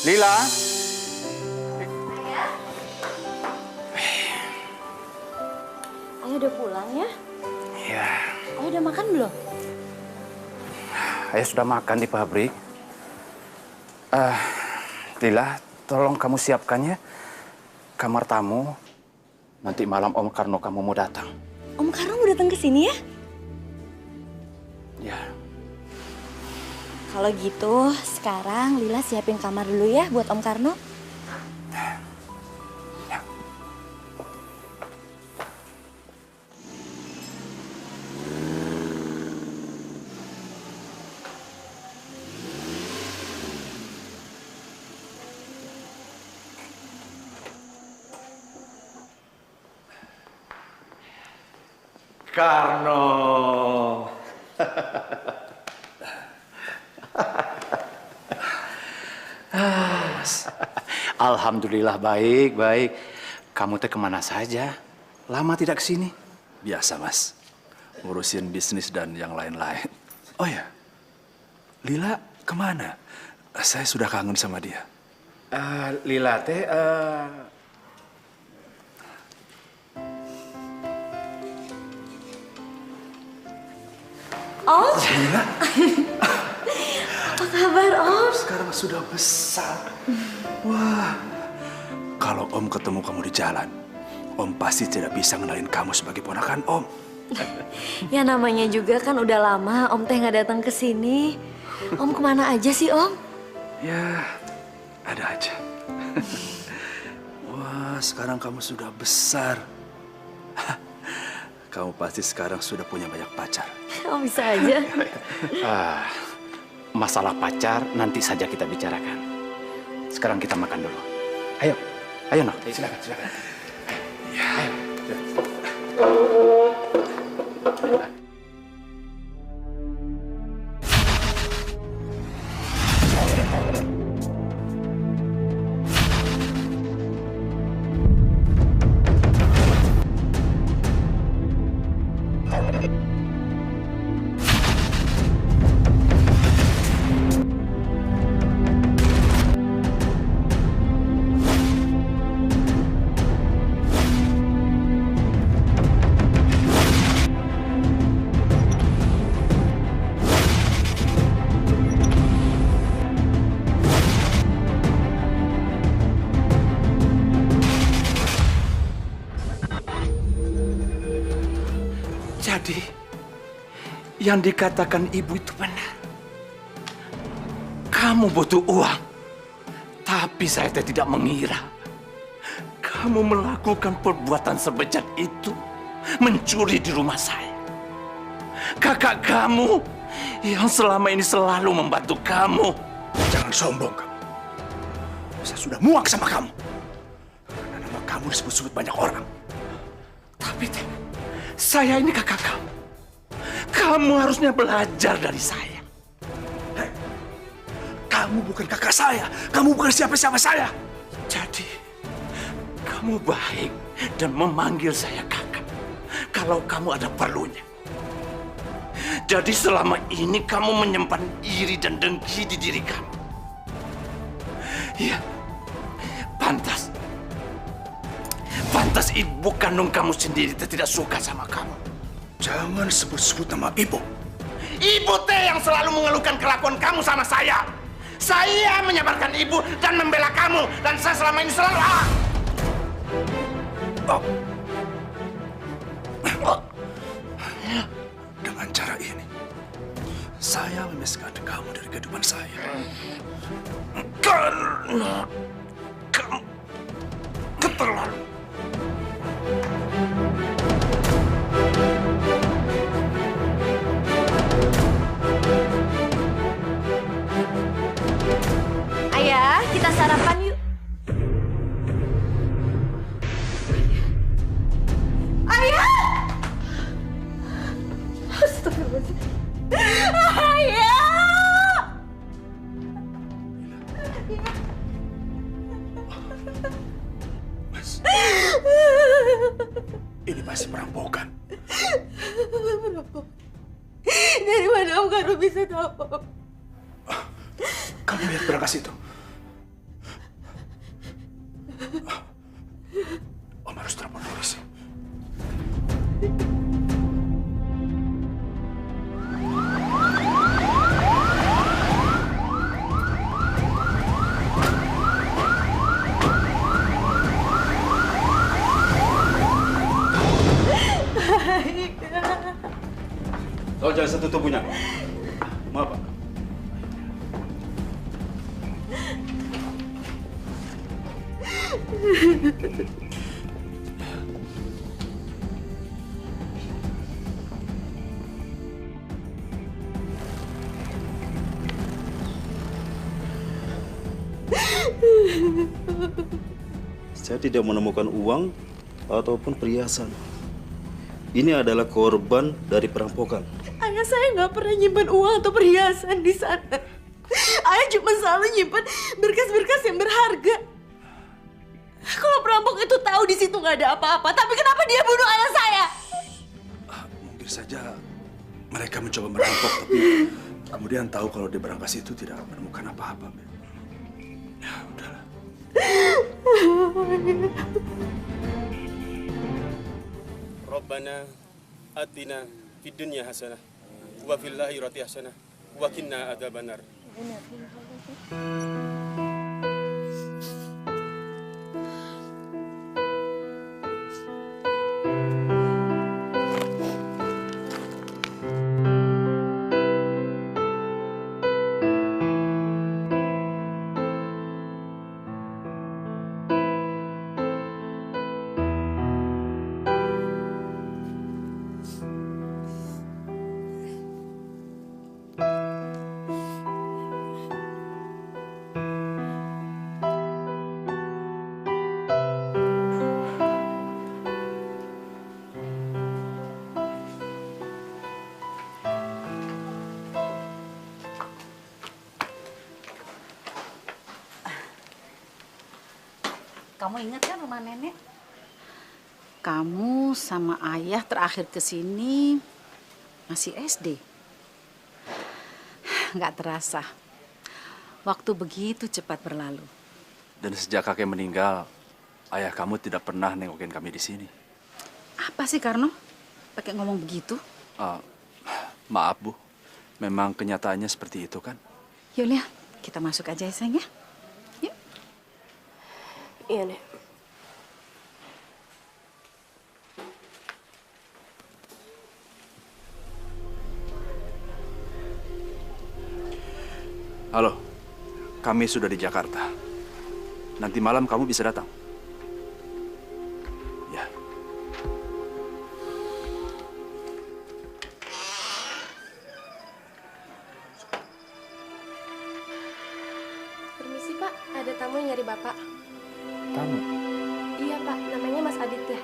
Lila? Ayah udah pulang ya? Ya. Ayah udah makan belum? Ayah sudah makan di pabrik. Lila, tolong kamu siapkan ya kamar tamu. Nanti malam Om Karno kamu mau datang. Om Karno mau datang ke sini ya? Ya. Kalau gitu, sekarang Lila siapin kamar dulu ya buat Om Karno. Ya. Karno. Alhamdulillah baik. Kamu teh kemana saja? Lama tidak kesini? Biasa, Mas. Ngurusin bisnis dan yang lain-lain. Oh ya, Lila kemana? Saya sudah kangen sama dia. Lila teh, Om, Lila apa kabar Om? sekarang sudah besar. Wah, kalau Om ketemu kamu di jalan, Om pasti tidak bisa ngenalin kamu sebagai ponakan Om. Ya namanya juga kan udah lama Om teh nggak datang ke sini. Om kemana aja sih Om? Ya, ada aja. Wah, sekarang kamu sudah besar. Kamu pasti sekarang sudah punya banyak pacar. Om bisa aja. masalah pacar nanti saja kita bicarakan. Sekarang kita makan dulu. Ayo Nok. Silakan. Ya. Ayo. Jadi, yang dikatakan ibu itu benar. Kamu butuh uang, tapi saya tidak mengira kamu melakukan perbuatan sebejat itu, mencuri di rumah saya. Kakak kamu yang selama ini selalu membantu kamu. Jangan sombong kamu. Saya sudah muak sama kamu. Karena nama kamu disebut-sebut banyak orang. Tapi saya ini kakak kamu. Kamu harusnya belajar dari saya. Hei, kamu bukan kakak saya. Kamu bukan siapa-siapa saya. Jadi, kamu baik dan memanggil saya kakak kalau kamu ada perlunya. Jadi selama ini kamu menyimpan iri dan dengki di diri kamu. Iya, pantas. Pantas ibu kandung kamu sendiri tidak suka sama kamu. Jangan sebut-sebut nama ibu. Ibu teh yang selalu mengeluhkan kelakuan kamu sama saya. Saya menyabarkan ibu dan membela kamu. Dan saya selama ini selalu... Dengan cara ini, saya memisahkan kamu dari kehidupan saya. Karena kamu keterlaluan. Ayah, kita sarapan yuk. Ayah! Astagfirullahaladzim. Ayah! Mas, ini pasti perampokan. Dari mana Om Karno bisa tahu? Kamu lihat berangkas itu. saja satu tubuhnya. Maaf, Pak. Saya tidak menemukan uang ataupun perhiasan. Ini adalah korban dari perampokan. Ayah saya nggak pernah nyimpan uang atau perhiasan di sana. Ayah cuma selalu nyimpan berkas-berkas yang berharga. Kalau perampok itu tahu di situ nggak ada apa-apa, tapi kenapa dia bunuh ayah saya? Mungkin saja mereka mencoba merampok, tapi kemudian tahu kalau di berangkas itu tidak menemukan apa-apa, Beb. Ya, udahlah. Rabbana atina fid dunya hasanah wa fil akhirati hasanah wa qina adzabannar. Kamu ingat kan rumah nenek? Kamu sama ayah terakhir ke sini masih SD. Nggak terasa. Waktu begitu cepat berlalu. Dan sejak kakek meninggal, ayah kamu tidak pernah nengokin kami di sini. Apa sih, Karno? Pakai ngomong begitu? Maaf, Bu. Memang kenyataannya seperti itu, kan? Yuk, Lia, kita masuk aja ya, sayang ya. Yuk. Iya, Nek. Halo, kami sudah di Jakarta. Nanti malam kamu bisa datang. Ya. Permisi Pak, ada tamu yang nyari Bapak. Tamu? Iya Pak, namanya Mas Aditya.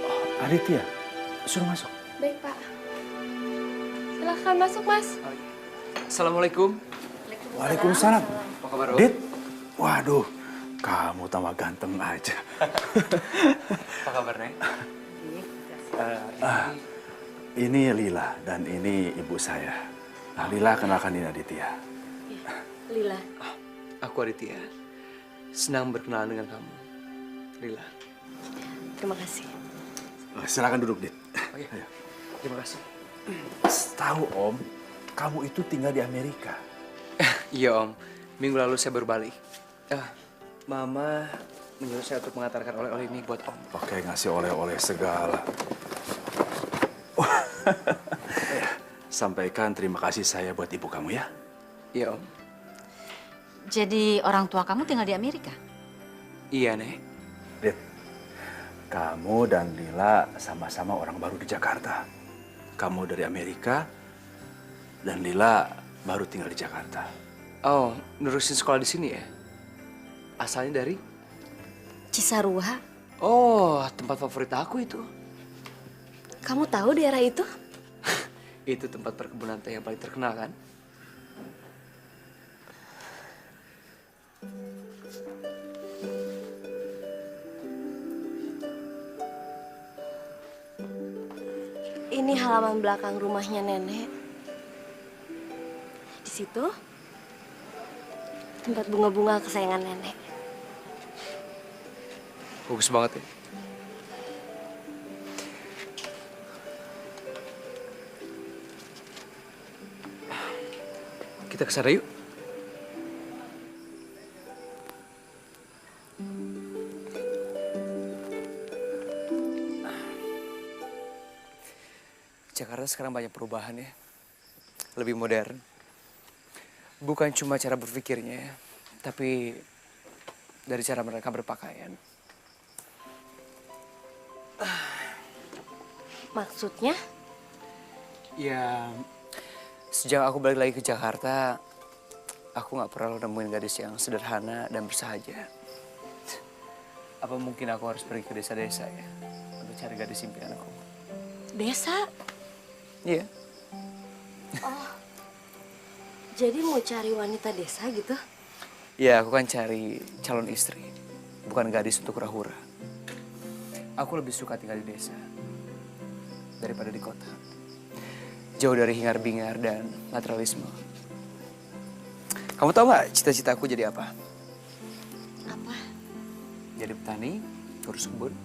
Oh, Aditya, suruh masuk. Baik Pak. Silahkan masuk Mas. Assalamualaikum. Waalaikumsalam. Apa kabar, Om? Dit, waduh, kamu tambah ganteng aja. Apa kabar, Neng? Ini Lila dan ini ibu saya. Nah, Lila kenalkan ini Aditya. Lila. Aku Aditya. Senang berkenalan dengan kamu. Lila. Terima kasih. Silakan duduk, Dit. Oh, iya. Ayo. Terima kasih. Tahu Om, kamu itu tinggal di Amerika. Iya, Om. Minggu lalu saya baru balik. Mama menyuruh saya untuk mengantarkan oleh-oleh ini buat Om. Pakai ngasih oleh-oleh segala. Sampaikan terima kasih saya buat ibu kamu ya. Iya, Om. Jadi orang tua kamu tinggal di Amerika? Iya, Nek. Dit, kamu dan Lila sama-sama orang baru di Jakarta. Kamu dari Amerika dan Lila baru tinggal di Jakarta. Oh, nerusin sekolah di sini ya? Asalnya dari? Cisarua. Oh, tempat favorit aku itu. Kamu tahu daerah itu? Itu tempat perkebunan teh yang paling terkenal, kan? Ini halaman belakang rumahnya nenek. Di situ tempat bunga-bunga kesayangan nenek. Bagus banget ya. Kita ke sana yuk. Jakarta sekarang banyak perubahan ya. Lebih modern. Bukan cuma cara berpikirnya, tapi dari cara mereka berpakaian. Maksudnya? Ya, sejak aku balik lagi ke Jakarta, aku nggak pernah nemuin gadis yang sederhana dan bersahaja. Apa mungkin aku harus pergi ke desa-desa ya untuk cari gadis impian aku? Desa? Iya. Oh, jadi mau cari wanita desa gitu? Ya, aku kan cari calon istri, bukan gadis untuk hura-hura. Aku lebih suka tinggal di desa daripada di kota. Jauh dari hingar-bingar dan materialisme. Kamu tahu nggak cita-citaku jadi apa? Apa? Jadi petani, urus kebun,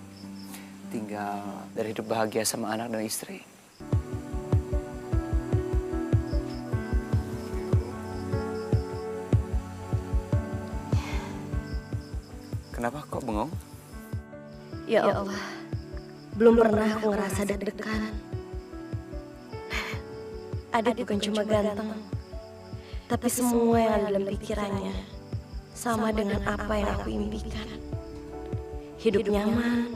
tinggal dari hidup bahagia sama anak dan istri. Kenapa kok bengong? Ya Allah, belum pernah aku ngerasa deg-degan. Adit bukan cuma ganteng, tapi semua yang ada dalam pikirannya sama dengan apa yang aku impikan. Hidup nyaman,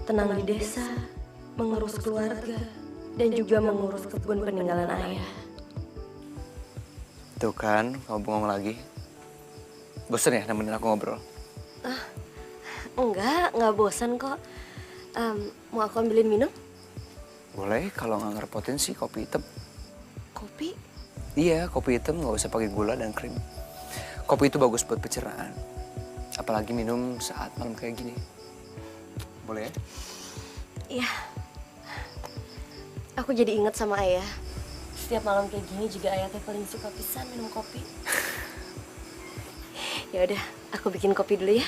tenang di desa, mengurus keluarga, dan juga mengurus kebun peninggalan ayah. Tuh kan, kamu bengong lagi. Bosan ya nemenin aku ngobrol? Enggak bosan kok. Mau aku ambilin minum? Boleh, kalau nggak ngerepotin sih kopi hitam. Kopi? Iya, kopi hitam nggak usah pakai gula dan krim. Kopi itu bagus buat pencernaan. Apalagi minum saat malam kayak gini. Boleh ya? Iya. Aku jadi ingat sama ayah. Setiap malam kayak gini juga ayah teh paling suka pisan minum kopi. Ya udah, aku bikin kopi dulu ya.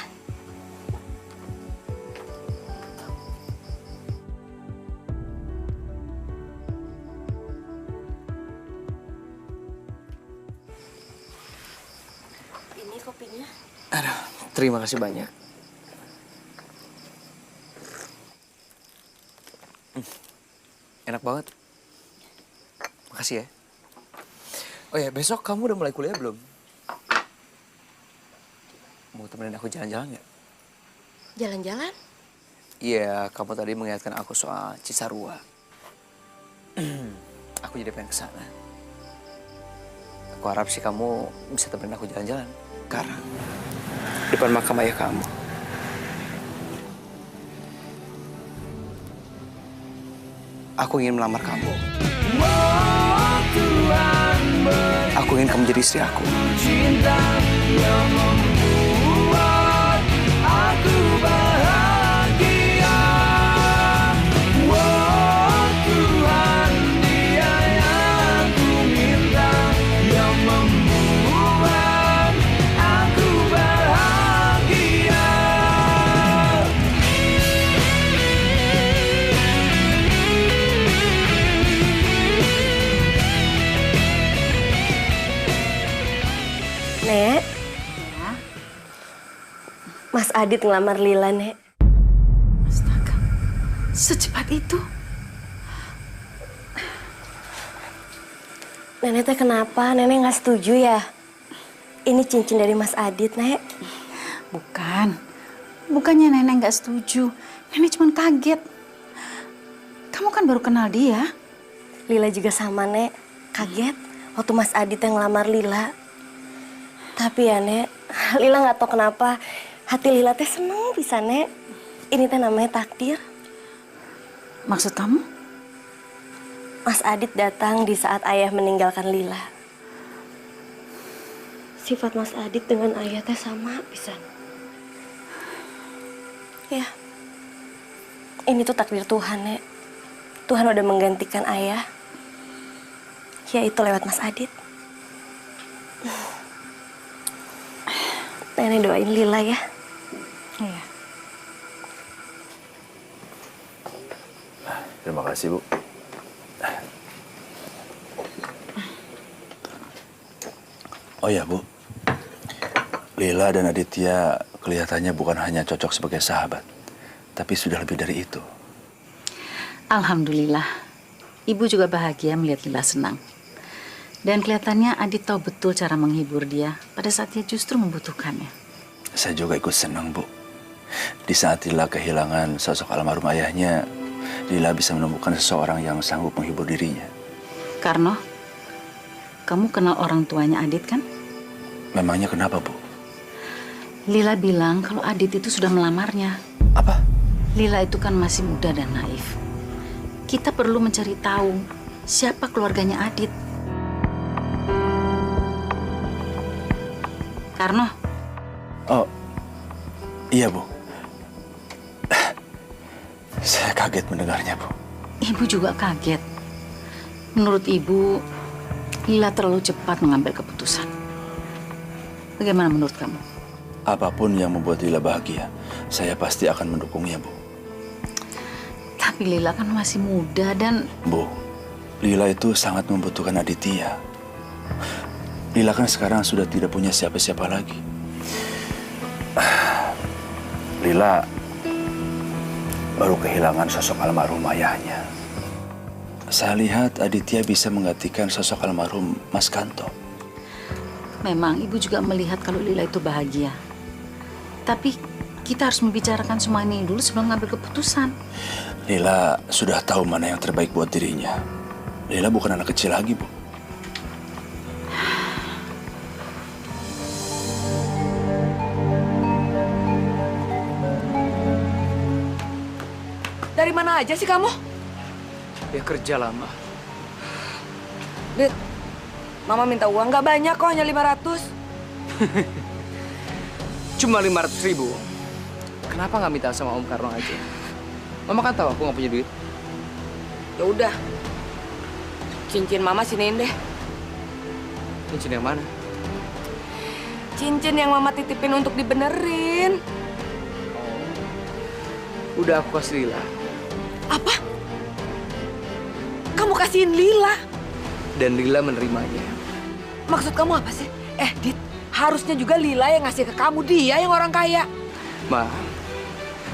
Ini kopinya. Aduh, terima kasih banyak. Enak banget. Makasih ya. Oh ya, besok kamu udah mulai kuliah belum? Mau temenin aku jalan-jalan nggak? Jalan-jalan? Iya, kamu tadi mengingatkan aku soal Cisarua. Aku jadi pengen kesana. Aku harap sih kamu bisa temenin aku jalan-jalan. Karena depan makam ayah kamu. Aku ingin melamar kamu. Aku ingin kamu jadi istri aku. Nek, Mas Adit ngelamar Lila, Nek. Astaga, secepat itu? Nenek teh kenapa? Nenek nggak setuju ya? Ini cincin dari Mas Adit, Nek. Bukannya nenek nggak setuju. Nenek cuma kaget. Kamu kan baru kenal dia. Lila juga sama, Nek. Kaget waktu Mas Adit yang ngelamar Lila. Tapi ya, Nek, Lila nggak tahu kenapa hati Lila teh seneng bisa, Nek. Ini teh namanya takdir. Maksud kamu? Mas Adit datang di saat ayah meninggalkan Lila. Sifat Mas Adit dengan ayah teh sama pisan. Ya, ini tuh takdir Tuhan, Nek. Tuhan udah menggantikan ayah, yaitu lewat Mas Adit. Nenek doain Lila ya. Iya. Terima kasih, Bu. Oh ya, Bu. Lila dan Aditya kelihatannya bukan hanya cocok sebagai sahabat, tapi sudah lebih dari itu. Alhamdulillah. Ibu juga bahagia melihat Lila senang. Dan kelihatannya Adit tahu betul cara menghibur dia pada saat dia justru membutuhkannya. Saya juga ikut senang, Bu. Di saat Lila kehilangan sosok almarhum ayahnya, Lila bisa menemukan seseorang yang sanggup menghibur dirinya. Karno, kamu kenal orang tuanya Adit kan? Memangnya kenapa, Bu? Lila bilang kalau Adit itu sudah melamarnya. Apa? Lila itu kan masih muda dan naif. Kita perlu mencari tahu siapa keluarganya Adit. Karno. Oh, iya, Bu. Saya kaget mendengarnya, Bu. Ibu juga kaget. Menurut Ibu, Lila terlalu cepat mengambil keputusan. Bagaimana menurut kamu? Apapun yang membuat Lila bahagia, saya pasti akan mendukungnya, Bu. Tapi Lila kan masih muda dan... Bu, Lila itu sangat membutuhkan Aditya. Lila kan sekarang sudah tidak punya siapa-siapa lagi. Lila baru kehilangan sosok almarhum ayahnya. Saya lihat Aditya bisa menggantikan sosok almarhum Mas Kanto. Memang Ibu juga melihat kalau Lila itu bahagia. Tapi kita harus membicarakan semua ini dulu sebelum ngambil keputusan. Lila sudah tahu mana yang terbaik buat dirinya. Lila bukan anak kecil lagi, Bu. Dari mana aja sih kamu? Ya kerja lama. Dit, Mama minta uang nggak banyak kok, hanya 500. Cuma 500.000. Kenapa nggak minta sama Om Karno aja? Mama kan tahu aku nggak punya duit. Ya udah, cincin Mama siniin deh. Cincin yang mana? Cincin yang Mama titipin untuk dibenerin. Udah aku kasih Lila. Apa? Kamu kasihin Lila? Dan Lila menerimanya. Maksud kamu apa sih? Dit, harusnya juga Lila yang ngasih ke kamu, dia yang orang kaya. Ma,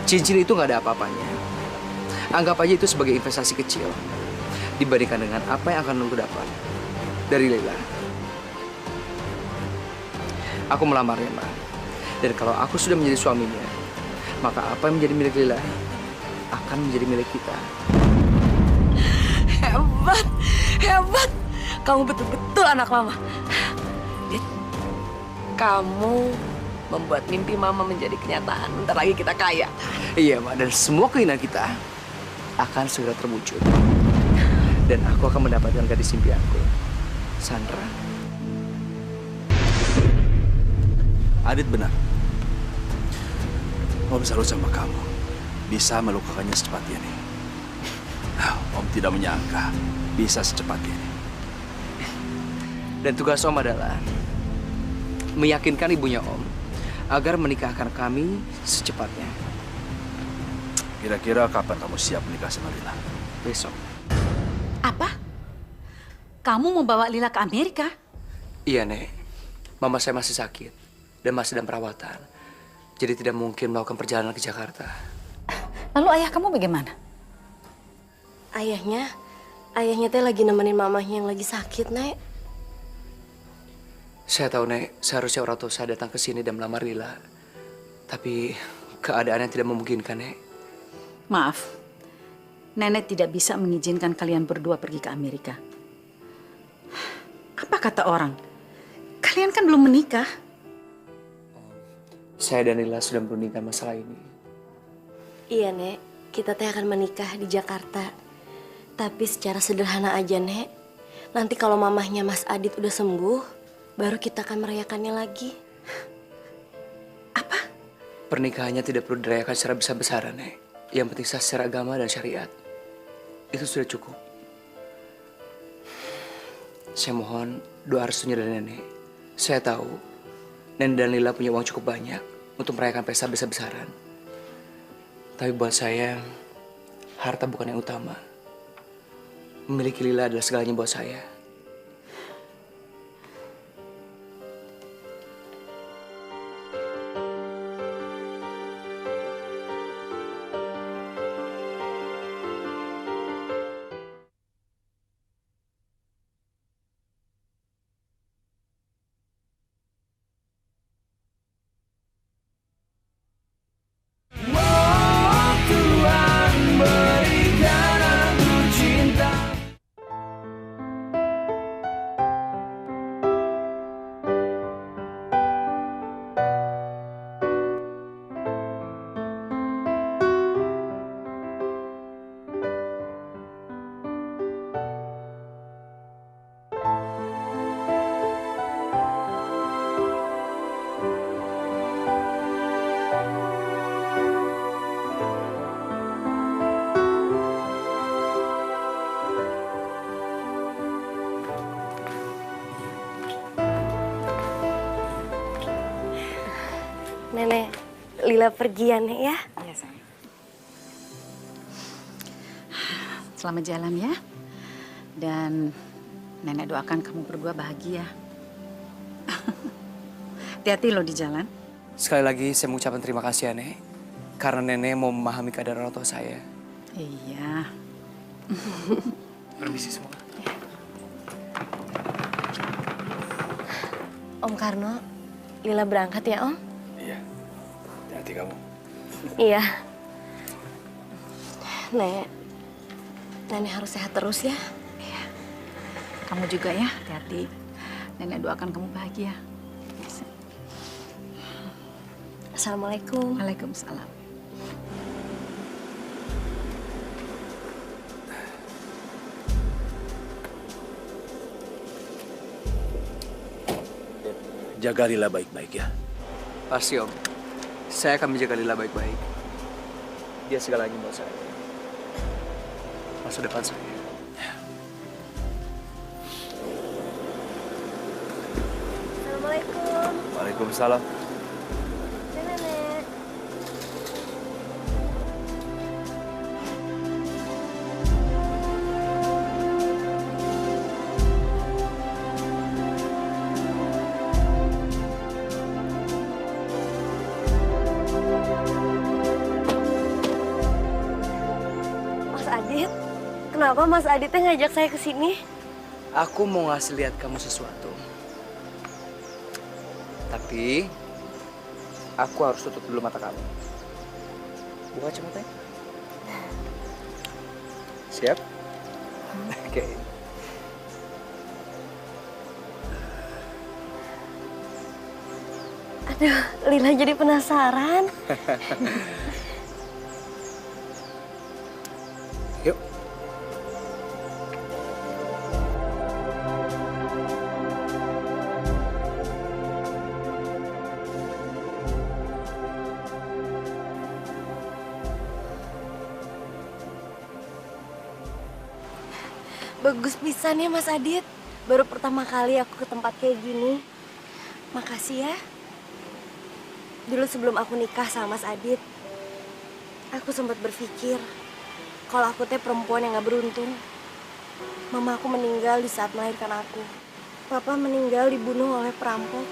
cincin itu nggak ada apa-apanya. Anggap aja itu sebagai investasi kecil dibandingkan dengan apa yang akan aku dapat dari Lila. Aku melamarnya, Ma. Dan kalau aku sudah menjadi suaminya, maka apa yang menjadi milik Lila akan menjadi milik kita. Hebat, hebat. Kamu betul-betul anak Mama. Dit, kamu membuat mimpi Mama menjadi kenyataan. Bentar lagi kita kaya. Iya, Ma. Dan semua keinginan kita akan segera terwujud. Dan aku akan mendapatkan gadis impianku, Sandra. Adit benar. Om salut sama kamu. Bisa melukakannya secepat ini. Om tidak menyangka bisa secepat ini. Dan tugas Om adalah meyakinkan ibunya Om agar menikahkan kami secepatnya. Kira-kira kapan kamu siap menikah sama Lila? Besok. Apa? Kamu mau bawa Lila ke Amerika? Iya, Nek. Mama saya masih sakit dan masih dalam perawatan. Jadi tidak mungkin melakukan perjalanan ke Jakarta. Lalu ayah kamu bagaimana? Ayahnya teh lagi nemenin mamahnya yang lagi sakit, Nek. Saya tahu, Nek, seharusnya orang tua saya datang ke sini dan melamar Lila. Tapi keadaan yang tidak memungkinkan, Nek. Maaf, Nenek tidak bisa mengizinkan kalian berdua pergi ke Amerika. Apa kata orang? Kalian kan belum menikah. Saya dan Lila sudah merundingkan masalah ini. Iya, Nek. Kita teh akan menikah di Jakarta. Tapi secara sederhana aja, Nek. Nanti kalau mamahnya Mas Adit udah sembuh, baru kita akan merayakannya lagi. Apa? Pernikahannya tidak perlu dirayakan secara besar-besaran, Nek. Yang penting sah secara agama dan syariat. Itu sudah cukup. Saya mohon doa restunya dari Nenek. Saya tahu Nenek dan Lila punya uang cukup banyak untuk merayakan pesta besar-besaran. Tapi buat saya, harta bukan yang utama. Memiliki Lila adalah segalanya buat saya. Nenek Lila pergi ya, Nek ya. Iya, sayang. Selamat jalan ya. Dan Nenek doakan kamu berdua bahagia. Hati-hati loh di jalan. Sekali lagi saya mengucapkan terima kasih ya, Nek. Karena Nenek mau memahami keadaan orang tua saya. Iya. Permisi semua. Om Karno, Lila berangkat ya, Om? Iya. Hati-hati kamu. Iya. Nek, Nenek harus sehat terus ya. Iya. Kamu juga ya, hati-hati. Nenek doakan kamu bahagia. Assalamualaikum. Waalaikumsalam. Jaga Lila baik-baik ya. Pasti Om. Saya akan menjaga Lila baik-baik. Dia segalanya buat saya. Masa depan saya. Assalamualaikum. Waalaikumsalam. Nenek. Mas Adit, kenapa Mas Aditnya ngajak saya ke sini? Aku mau ngasih lihat kamu sesuatu. Tapi aku harus tutup dulu mata kamu. Buka kacamatanya. Siap? Oke. Aduh, Lila jadi penasaran. Yuk. Bagus pisan ya Mas Adit. Baru pertama kali aku ke tempat kayak gini. Makasih ya. Dulu sebelum aku nikah sama Mas Adit, aku sempat berpikir kalau aku teh perempuan yang gak beruntung. Mama aku meninggal di saat melahirkan aku. Papa meninggal dibunuh oleh perampok.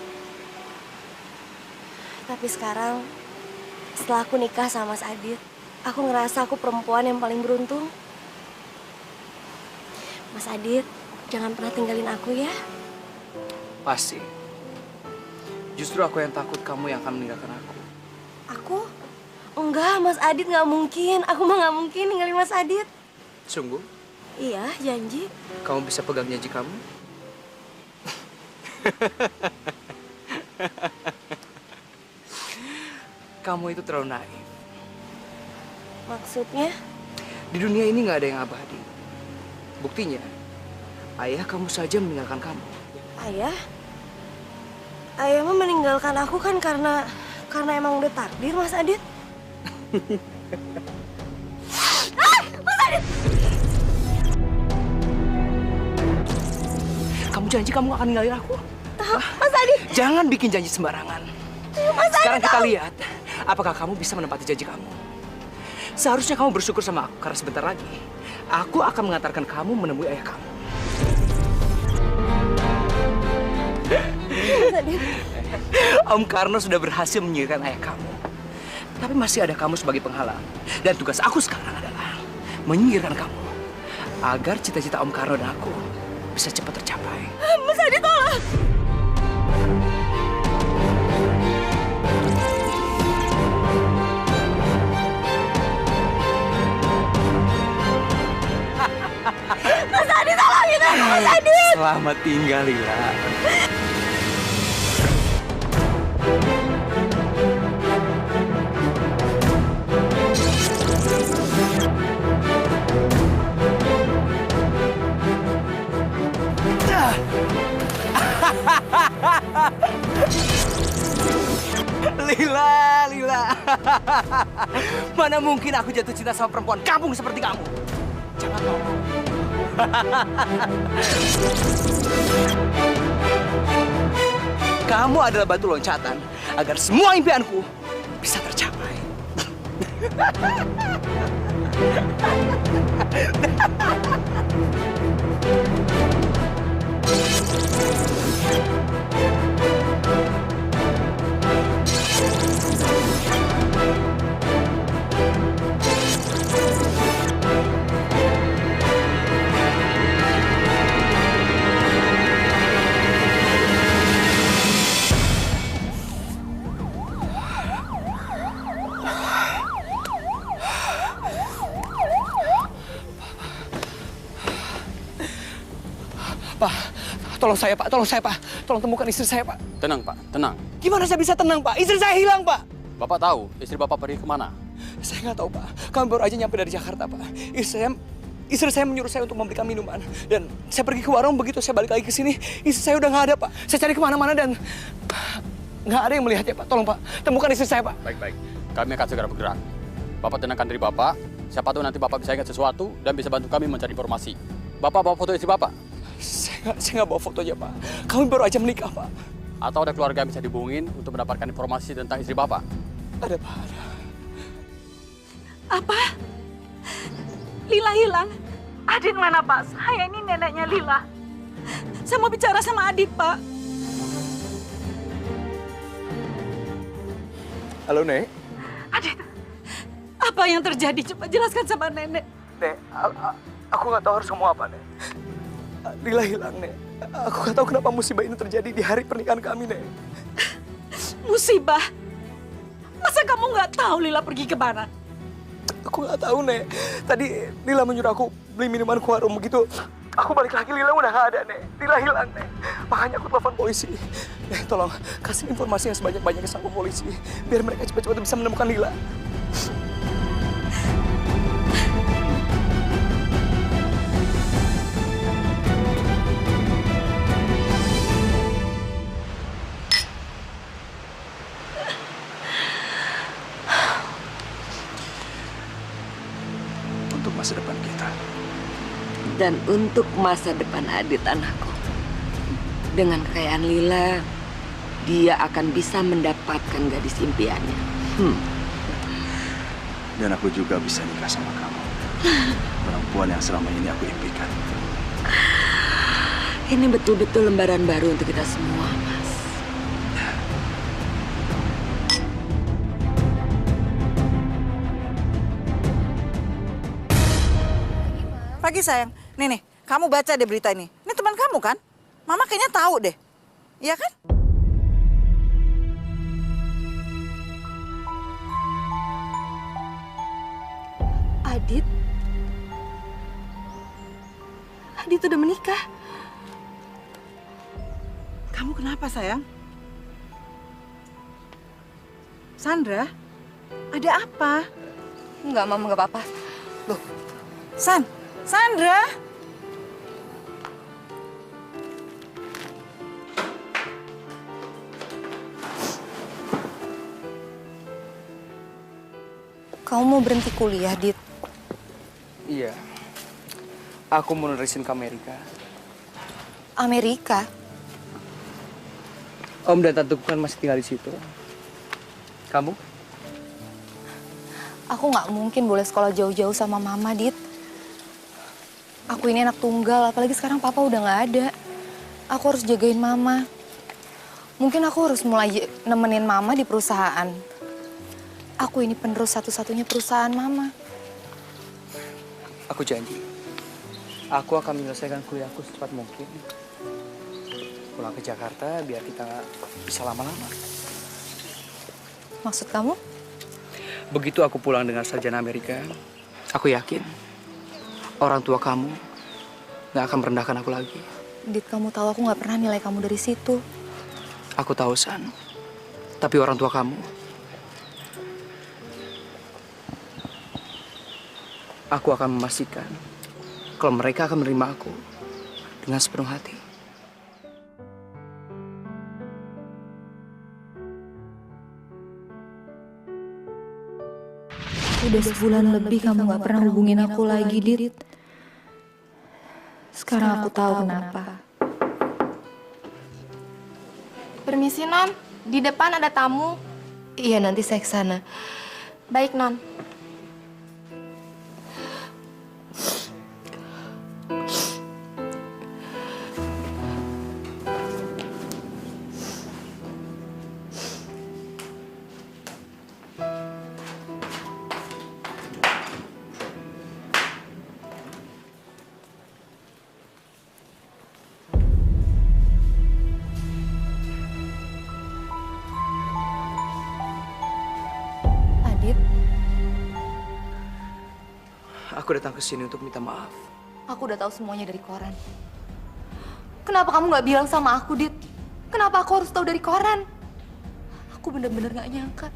Tapi sekarang, setelah aku nikah sama Mas Adit, aku ngerasa aku perempuan yang paling beruntung. Mas Adit, jangan pernah tinggalin aku ya. Pasti. Justru aku yang takut kamu yang akan meninggalkan aku. Aku? Enggak, Mas Adit nggak mungkin. Aku mah nggak mungkin ninggalin Mas Adit. Sungguh? Iya, janji. Kamu bisa pegang janji kamu? Kamu itu terlalu naif. Maksudnya? Di dunia ini nggak ada yang abadi. Buktinya, ayah kamu saja meninggalkan kamu. Ayah? Ayah mah meninggalkan aku kan karena emang udah takdir, Mas Adit. Mas Adit! Kamu janji kamu gak akan ninggalin aku? Mas Adit! Jangan bikin janji sembarangan. Mas Adit! Sekarang kita lihat, apakah kamu bisa menepati janji kamu. Seharusnya kamu bersyukur sama aku, karena sebentar lagi aku akan mengantarkan kamu menemui ayah kamu. Mas Adit! Om Karno sudah berhasil menyingkirkan ayah kamu. Tapi masih ada kamu sebagai penghalang. Dan tugas aku sekarang adalah menyingkirkan kamu. Agar cita-cita Om Karno dan aku bisa cepat tercapai. Mas Adit, tolong! Mas Adit, tolongin aku, Mas Adit! Selamat tinggal, Lila. Lila, Lila. Mana mungkin aku jatuh cinta sama perempuan kampung seperti kamu. Jangan ngomong. Kamu adalah batu loncatan agar semua impianku bisa tercapai. Pak, tolong saya Pak, tolong temukan istri saya Pak. Tenang Pak, tenang. Gimana saya bisa tenang Pak? Istri saya hilang Pak. Bapak tahu istri Bapak pergi kemana? Saya nggak tahu Pak, kami baru aja nyampe dari Jakarta Pak. Istri saya menyuruh saya untuk memberikan minuman. Dan saya pergi ke warung, begitu saya balik lagi ke sini, istri saya udah nggak ada Pak. Saya cari kemana-mana dan nggak ada yang melihatnya Pak. Tolong Pak, temukan istri saya Pak. Baik-baik, kami akan segera bergerak. Bapak tenangkan diri Bapak, siapa tahu nanti Bapak bisa ingat sesuatu dan bisa bantu kami mencari informasi. Bapak bawa foto istri Bapak? Saya nggak bawa fotonya Pak, kami baru aja menikah Pak. Atau ada keluarga yang bisa dihubungin untuk mendapatkan informasi tentang istri Bapak? Ada Pak, ada. Apa? Lila hilang? Adit mana Pak? Saya ini neneknya Lila. Saya mau bicara sama Adit Pak. Halo Nek. Adit, apa yang terjadi? Coba jelaskan sama nenek. Nek, aku nggak tahu harus ngomong apa Nek. Lila hilang Nek. Aku nggak tahu kenapa musibah ini terjadi di hari pernikahan kami Nek. Musibah? Masa kamu nggak tahu Lila pergi ke mana? Aku nggak tahu Nek. Tadi Lila menyuruh aku beli minuman ke warung, begitu aku balik lagi Lila udah nggak ada Nek. Lila hilang Nek. Makanya aku telepon polisi. Nek, tolong kasih informasi yang sebanyak-banyaknya sama polisi biar mereka cepat-cepat bisa menemukan Lila. Masa depan kita. Dan untuk masa depan Adit anakku. Dengan kekayaan Lila, dia akan bisa mendapatkan gadis impiannya. Dan aku juga bisa nikah sama kamu. Perempuan yang selama ini aku impikan. Ini betul-betul lembaran baru untuk kita semua, Mas. Pagi sayang, nih, kamu baca deh berita ini. Ini teman kamu kan? Mama kayaknya tahu deh, iya kan? Adit? Adit udah menikah? Kamu kenapa sayang? Sandra, ada apa? Enggak, Mama, enggak apa-apa. Loh, Sandra? Kamu mau berhenti kuliah, Dit? Iya. Aku mau nerusin ke Amerika. Amerika? Om dan tanteku kan masih tinggal di situ. Kamu? Aku nggak mungkin boleh sekolah jauh-jauh sama Mama, Dit. Aku ini anak tunggal, apalagi sekarang Papa udah nggak ada. Aku harus jagain Mama. Mungkin aku harus mulai nemenin Mama di perusahaan. Aku ini penerus satu-satunya perusahaan Mama. Aku janji, aku akan menyelesaikan kuliahku secepat mungkin. Pulang ke Jakarta biar kita nggak bisa lama-lama. Maksud kamu? Begitu aku pulang dengan sarjana Amerika, aku yakin orang tua kamu nggak akan merendahkan aku lagi. Dit, kamu tahu aku nggak pernah nilai kamu dari situ. Aku tahu, San. Tapi orang tua kamu, aku akan memastikan kalau mereka akan menerima aku dengan sepenuh hati. Udah sebulan lebih kamu nggak pernah hubungin aku lagi, Dit. Sekarang aku tahu kenapa. Permisi, Non. Di depan ada tamu. Iya, nanti saya ke sana. Baik, Non. Adit, Aku datang ke sini untuk minta maaf. Aku udah tahu semuanya dari koran. Kenapa kamu nggak bilang sama aku, Dit? Kenapa aku harus tahu dari koran? Aku bener-bener nggak nyangka.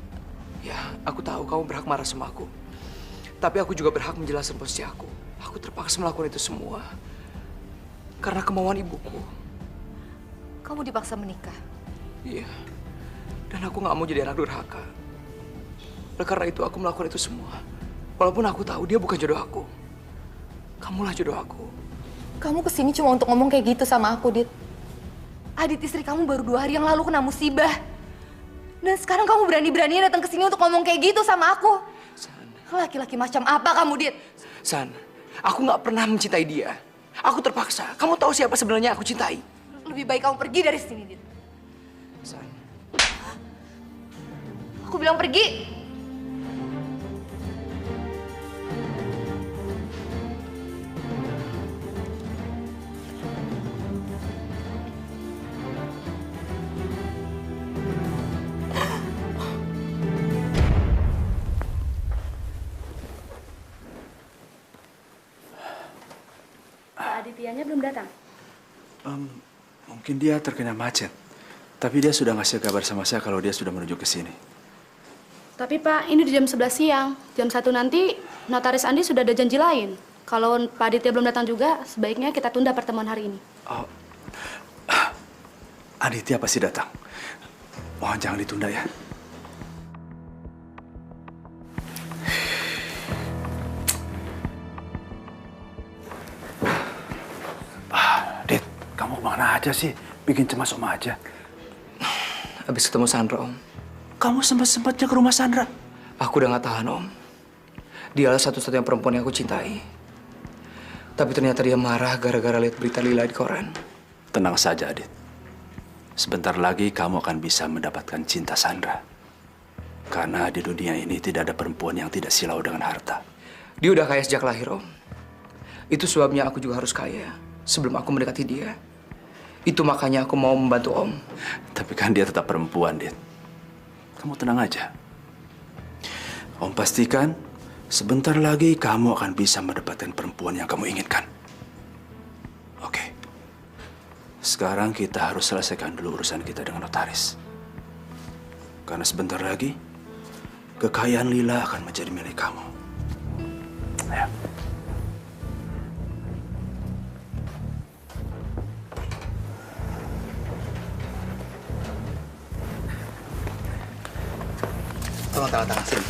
Ya, aku tahu kamu berhak marah sama aku. Tapi aku juga berhak menjelaskan posisi aku. Aku terpaksa melakukan itu semua karena kemauan ibuku. Kamu dipaksa menikah. Iya. Dan aku nggak mau jadi anak durhaka. Oleh karena itu aku melakukan itu semua. Walaupun aku tahu dia bukan jodoh aku. Kamulah jodoh aku. Kamu kesini cuma untuk ngomong kayak gitu sama aku, Dit. Adit istri kamu baru 2 hari yang lalu kena musibah. Dan sekarang kamu berani-beraninya datang ke sini untuk ngomong kayak gitu sama aku. Laki-laki macam apa kamu, Dit? San, aku nggak pernah mencintai dia. Aku terpaksa. Kamu tahu siapa sebenarnya aku cintai? Lebih baik kamu pergi dari sini, Dit. San. Aku bilang pergi. Adityanya belum datang? Mungkin dia terkena macet. Tapi dia sudah ngasih kabar sama saya kalau dia sudah menuju ke sini. Tapi Pak, ini di jam 11 siang. Jam 1 nanti Notaris Andi sudah ada janji lain. Kalau Pak Aditya belum datang juga, sebaiknya kita tunda pertemuan hari ini. Oh, Aditya pasti datang. Mohon jangan ditunda ya. Dit, kamu kemana aja sih? Bikin cemas Om aja. Habis ketemu Sandra, Om. Kamu sempat-sempatnya ke rumah Sandra? Aku udah gak tahan, Om. Dialah satu-satunya perempuan yang aku cintai. Tapi ternyata dia marah gara-gara lihat berita Lila di koran. Tenang saja, Adit. Sebentar lagi kamu akan bisa mendapatkan cinta Sandra. Karena di dunia ini tidak ada perempuan yang tidak silau dengan harta. Dia udah kaya sejak lahir, Om. Itu sebabnya aku juga harus kaya sebelum aku mendekati dia. Itu makanya aku mau membantu Om. Tapi kan dia tetap perempuan, Dit. Kamu tenang aja. Om pastikan sebentar lagi kamu akan bisa mendapatkan perempuan yang kamu inginkan. Oke. Sekarang kita harus selesaikan dulu urusan kita dengan notaris. Karena sebentar lagi kekayaan Lila akan menjadi milik kamu. Ayo. Tolong tangan sini.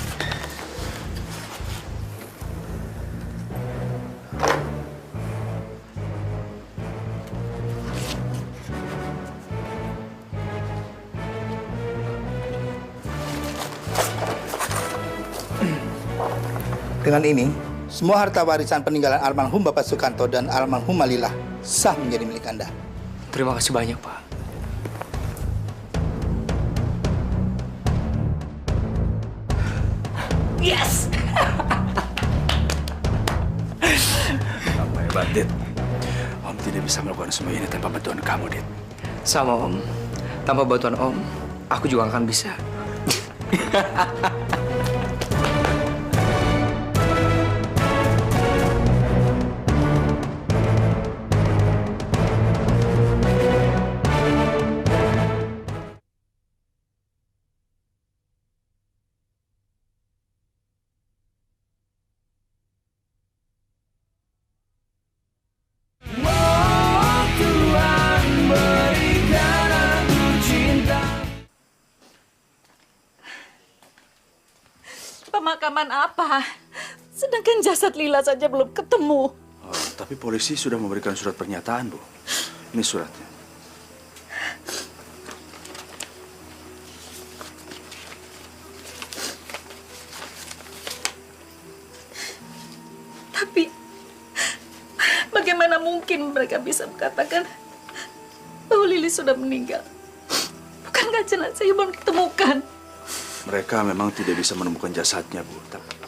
Dengan ini, semua harta warisan peninggalan almarhum Bapak Sukanto dan almarhum Lila sah menjadi milik Anda. Terima kasih banyak, Pak. Yes! Kamu hebat, Dit. Om tidak bisa melakukan semua ini tanpa bantuan kamu, Dit. Sama, Om. Tanpa bantuan Om, aku juga akan bisa. Pemakaman apa? Sedangkan jasad Lila saja belum ketemu. Oh, tapi polisi sudah memberikan surat pernyataan, Bu. Ini suratnya. mungkin mereka bisa mengatakan bahwa Lili sudah meninggal? Bukankah jenazah belum ditemukan? Mereka memang tidak bisa menemukan jasadnya, Bu.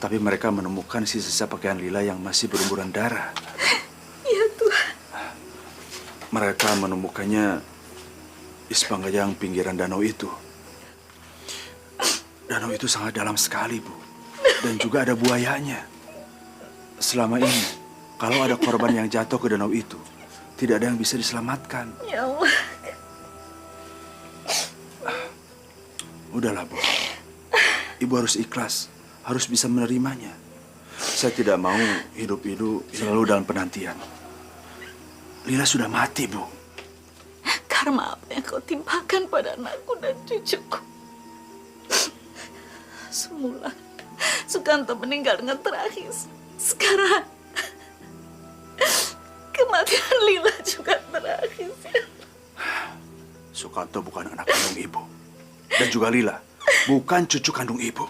Tapi mereka menemukan sisa-sisa pakaian Lila yang masih berlumuran darah. Ya Tuhan. Mereka menemukannya di sepanjang pinggiran danau itu. Danau itu sangat dalam sekali, Bu. Dan juga ada buayanya. Selama ini, kalau ada korban yang jatuh ke danau itu, tidak ada yang bisa diselamatkan. Ya Allah. Udahlah, Bu. Ibu harus ikhlas, harus bisa menerimanya. Saya tidak mau hidup-hidup selalu dalam penantian. Lila sudah mati, Bu. Karma apa yang kau timpakan pada anakku dan cucuku? Semula Sukanto meninggal dengan tragis. Sekarang kematian Lila juga tragis. Sukanto bukan anak kandung Ibu. Dan juga Lila bukan cucu kandung Ibu.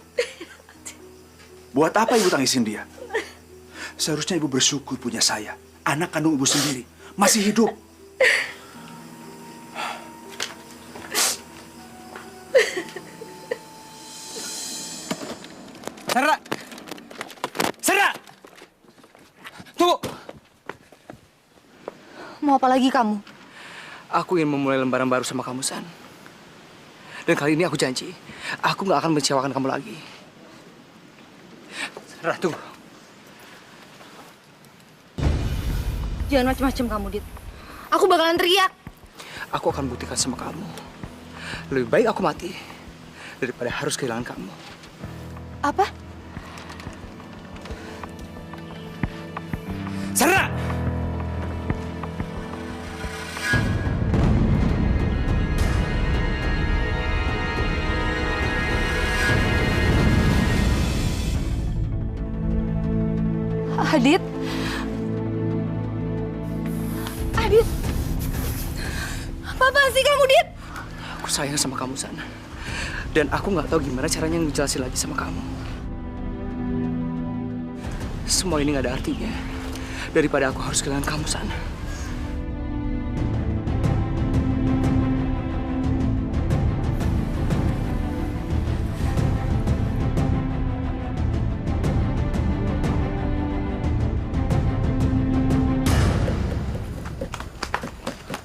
Buat apa Ibu tangisin dia? Seharusnya Ibu bersyukur punya saya, anak kandung Ibu sendiri, masih hidup. Sarah! Sarah! Tunggu! Mau apa lagi kamu? Aku ingin memulai lembaran baru sama kamu, San. Dan kali ini aku janji, aku nggak akan mengecewakan kamu lagi. Sarah, tunggu. Jangan macam-macam kamu, Dit. Aku bakalan teriak. Aku akan buktikan sama kamu. Lebih baik aku mati daripada harus kehilangan kamu. Apa? Sarah! Adit? Adit? Apa sih kamu, Dit? Aku sayang sama kamu, San. Dan aku nggak tahu gimana caranya ngejelasin lagi sama kamu. Semua ini nggak ada artinya daripada aku harus kehilangan kamu, San.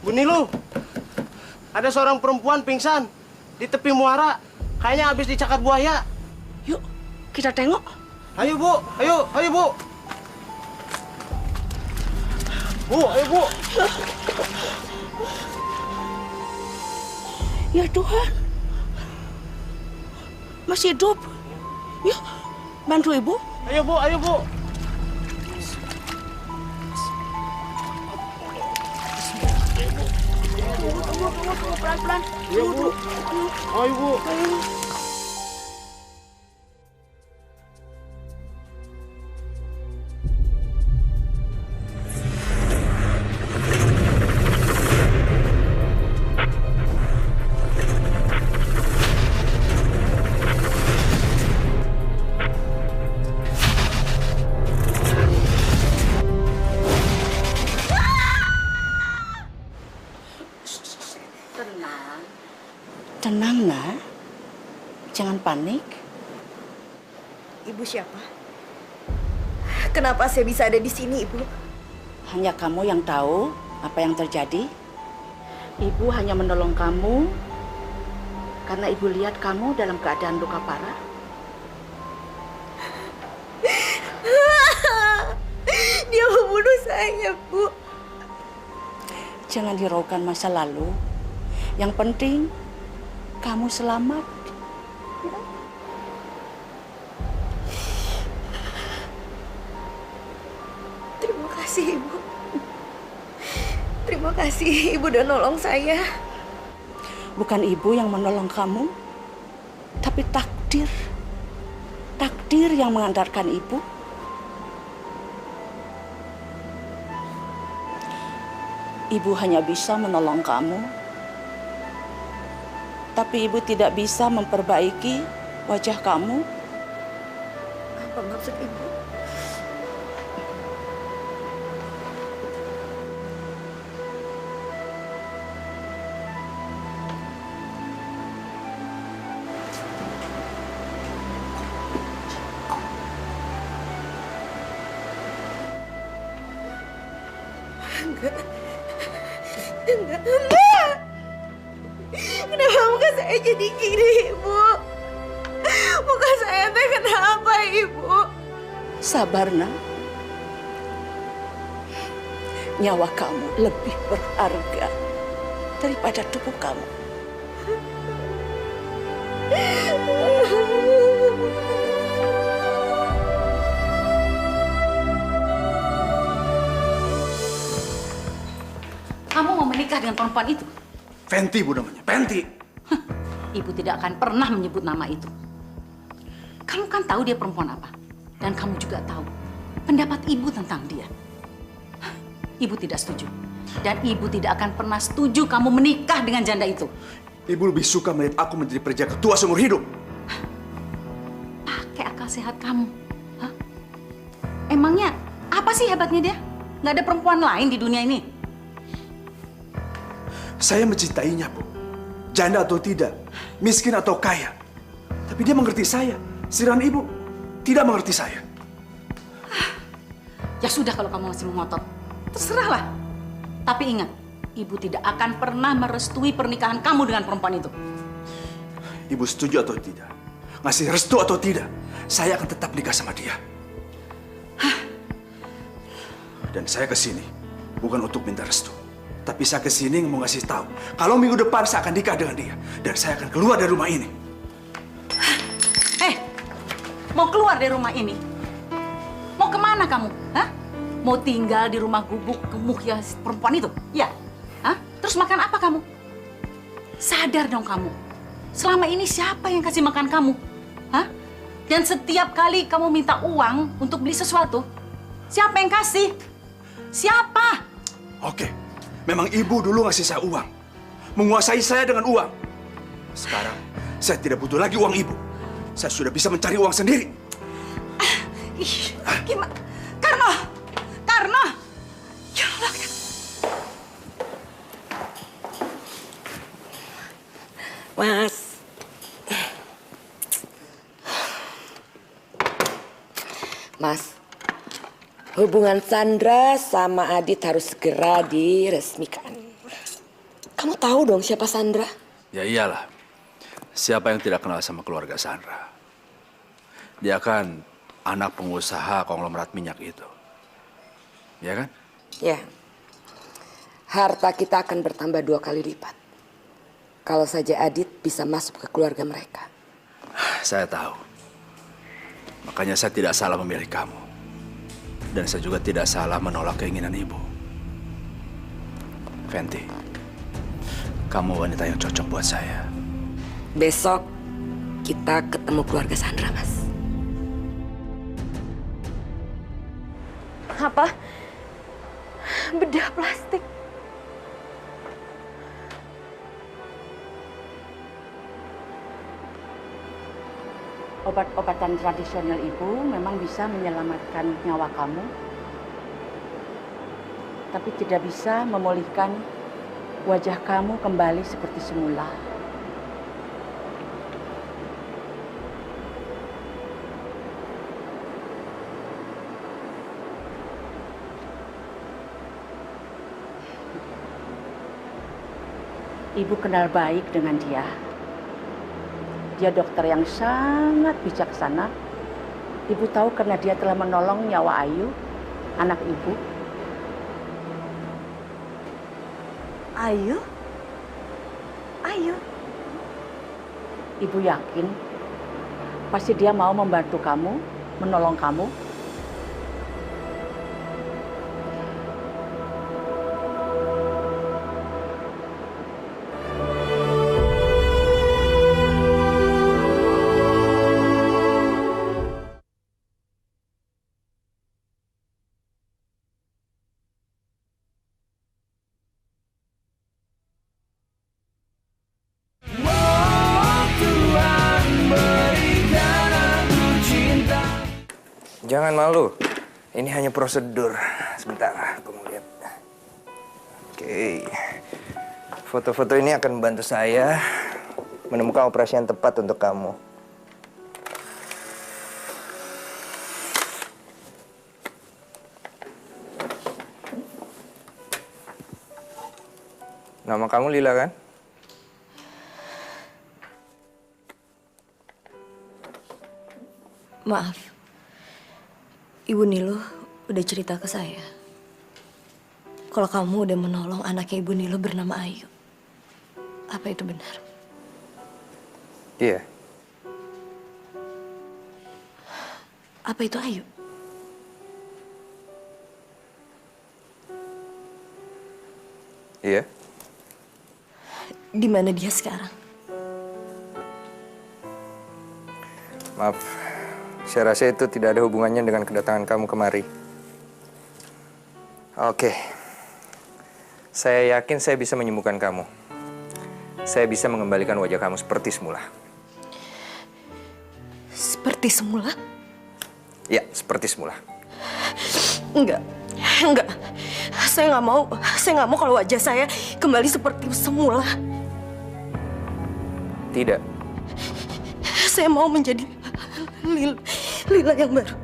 Bu Nilu, ada seorang perempuan pingsan di tepi muara. Kayaknya habis dicakar buaya. Yuk, kita tengok. Ayo, Bu. Ayo, ayo, Bu. Bu, ayo, Bu. Ya Tuhan. Masih hidup. Yuk, bantu Ibu. Ayo, Bu. Ayo, Bu. Pelan-pelan. Iya, Bu. Ayo, Bu. Ayo. Tenang, Nak. Jangan panik. Ibu siapa? Kenapa saya bisa ada di sini, Ibu? Hanya kamu yang tahu apa yang terjadi. Ibu hanya menolong kamu karena Ibu lihat kamu dalam keadaan luka parah. Dia membunuh saya, Bu. Jangan hiraukan masa lalu. Yang penting kamu selamat. Terima kasih, Ibu. Terima kasih, Ibu udah nolong saya. Bukan Ibu yang menolong kamu, tapi takdir. Takdir yang mengantarkan Ibu. Ibu hanya bisa menolong kamu, tapi Ibu tidak bisa memperbaiki wajah kamu. Apa maksud Ibu? Enggak. Kenapa muka saya jadi gini, Ibu? Muka saya teh kenapa, Ibu? Sabar, nak. Nyawa kamu lebih berharga daripada tubuh kamu. Kamu mau menikah dengan perempuan itu? Fenty, Bu, namanya. Fenty. Ibu tidak akan pernah menyebut nama itu. Kamu kan tahu dia perempuan apa. Dan kamu juga tahu pendapat ibu tentang dia. Ibu tidak setuju. Dan ibu tidak akan pernah setuju kamu menikah dengan janda itu. Ibu lebih suka melihat aku menjadi perjaka tua seumur hidup. Pakai akal sehat kamu. Hah? Emangnya apa sih hebatnya dia? Nggak ada perempuan lain di dunia ini. Saya mencintainya, Bu. Janda atau tidak, miskin atau kaya. Tapi dia mengerti saya. Sedangkan Ibu tidak mengerti saya. Ya sudah kalau kamu masih mengotot. Terserahlah. Tapi ingat, Ibu tidak akan pernah merestui pernikahan kamu dengan perempuan itu. Ibu setuju atau tidak, ngasih restu atau tidak, saya akan tetap nikah sama dia. Dan saya kesini bukan untuk minta restu. Tapi saya kesini mau ngasih tahu kalau minggu depan saya akan nikah dengan dia. Dan saya akan keluar dari rumah ini. Mau keluar dari rumah ini? Mau kemana kamu? Hah? Mau tinggal di rumah gubuk gemuk ya perempuan itu? Ya? Hah? Terus makan apa kamu? Sadar dong kamu. Selama ini siapa yang kasih makan kamu? Hah? Dan setiap kali kamu minta uang untuk beli sesuatu, siapa yang kasih? Siapa? Oke, memang Ibu dulu ngasih saya uang. Menguasai saya dengan uang. Sekarang, saya tidak butuh lagi uang Ibu. Saya sudah bisa mencari uang sendiri. Gimana? Karno! Karno! Ya Allah. Mas. Mas, hubungan Sandra sama Adit harus segera diresmikan. Kamu tahu dong siapa Sandra? Ya iyalah. Siapa yang tidak kenal sama keluarga Sandra? Dia kan anak pengusaha konglomerat minyak itu. Ya kan? Ya. Harta kita akan bertambah 2 kali lipat. Kalau saja Adit bisa masuk ke keluarga mereka. Saya tahu. Makanya saya tidak salah memilih kamu. Dan saya juga tidak salah menolak keinginan Ibu. Fenty, kamu wanita yang cocok buat saya. Besok kita ketemu keluarga Sandra, Mas. Apa? Bedah plastik. Obat-obatan tradisional Ibu memang bisa menyelamatkan nyawa kamu, tapi tidak bisa memulihkan wajah kamu kembali seperti semula. Ibu kenal baik dengan dia. Dia dokter yang sangat bijaksana. Ibu tahu karena dia telah menolong nyawa Ayu, anak Ibu. Ayu? Ayu? Ibu yakin pasti dia mau membantu kamu, menolong kamu. Jangan malu. Ini hanya prosedur. Sebentar, aku mau lihat. Oke. Foto-foto ini akan membantu saya menemukan operasi yang tepat untuk kamu. Nama kamu Lila kan? Maaf, Ibu Nilo udah cerita ke saya kalau kamu udah menolong anaknya Ibu Nilo bernama Ayu. Apa itu benar? Iya. Apa itu Ayu? Iya. Di mana dia sekarang? Maaf, saya rasa itu tidak ada hubungannya dengan kedatangan kamu kemari. Oke. Saya yakin saya bisa menyembuhkan kamu. Saya bisa mengembalikan wajah kamu seperti semula. Seperti semula? Ya, seperti semula. Enggak. Saya nggak mau. Saya nggak mau kalau wajah saya kembali seperti semula. Tidak. Saya mau menjadi Lila yang baru.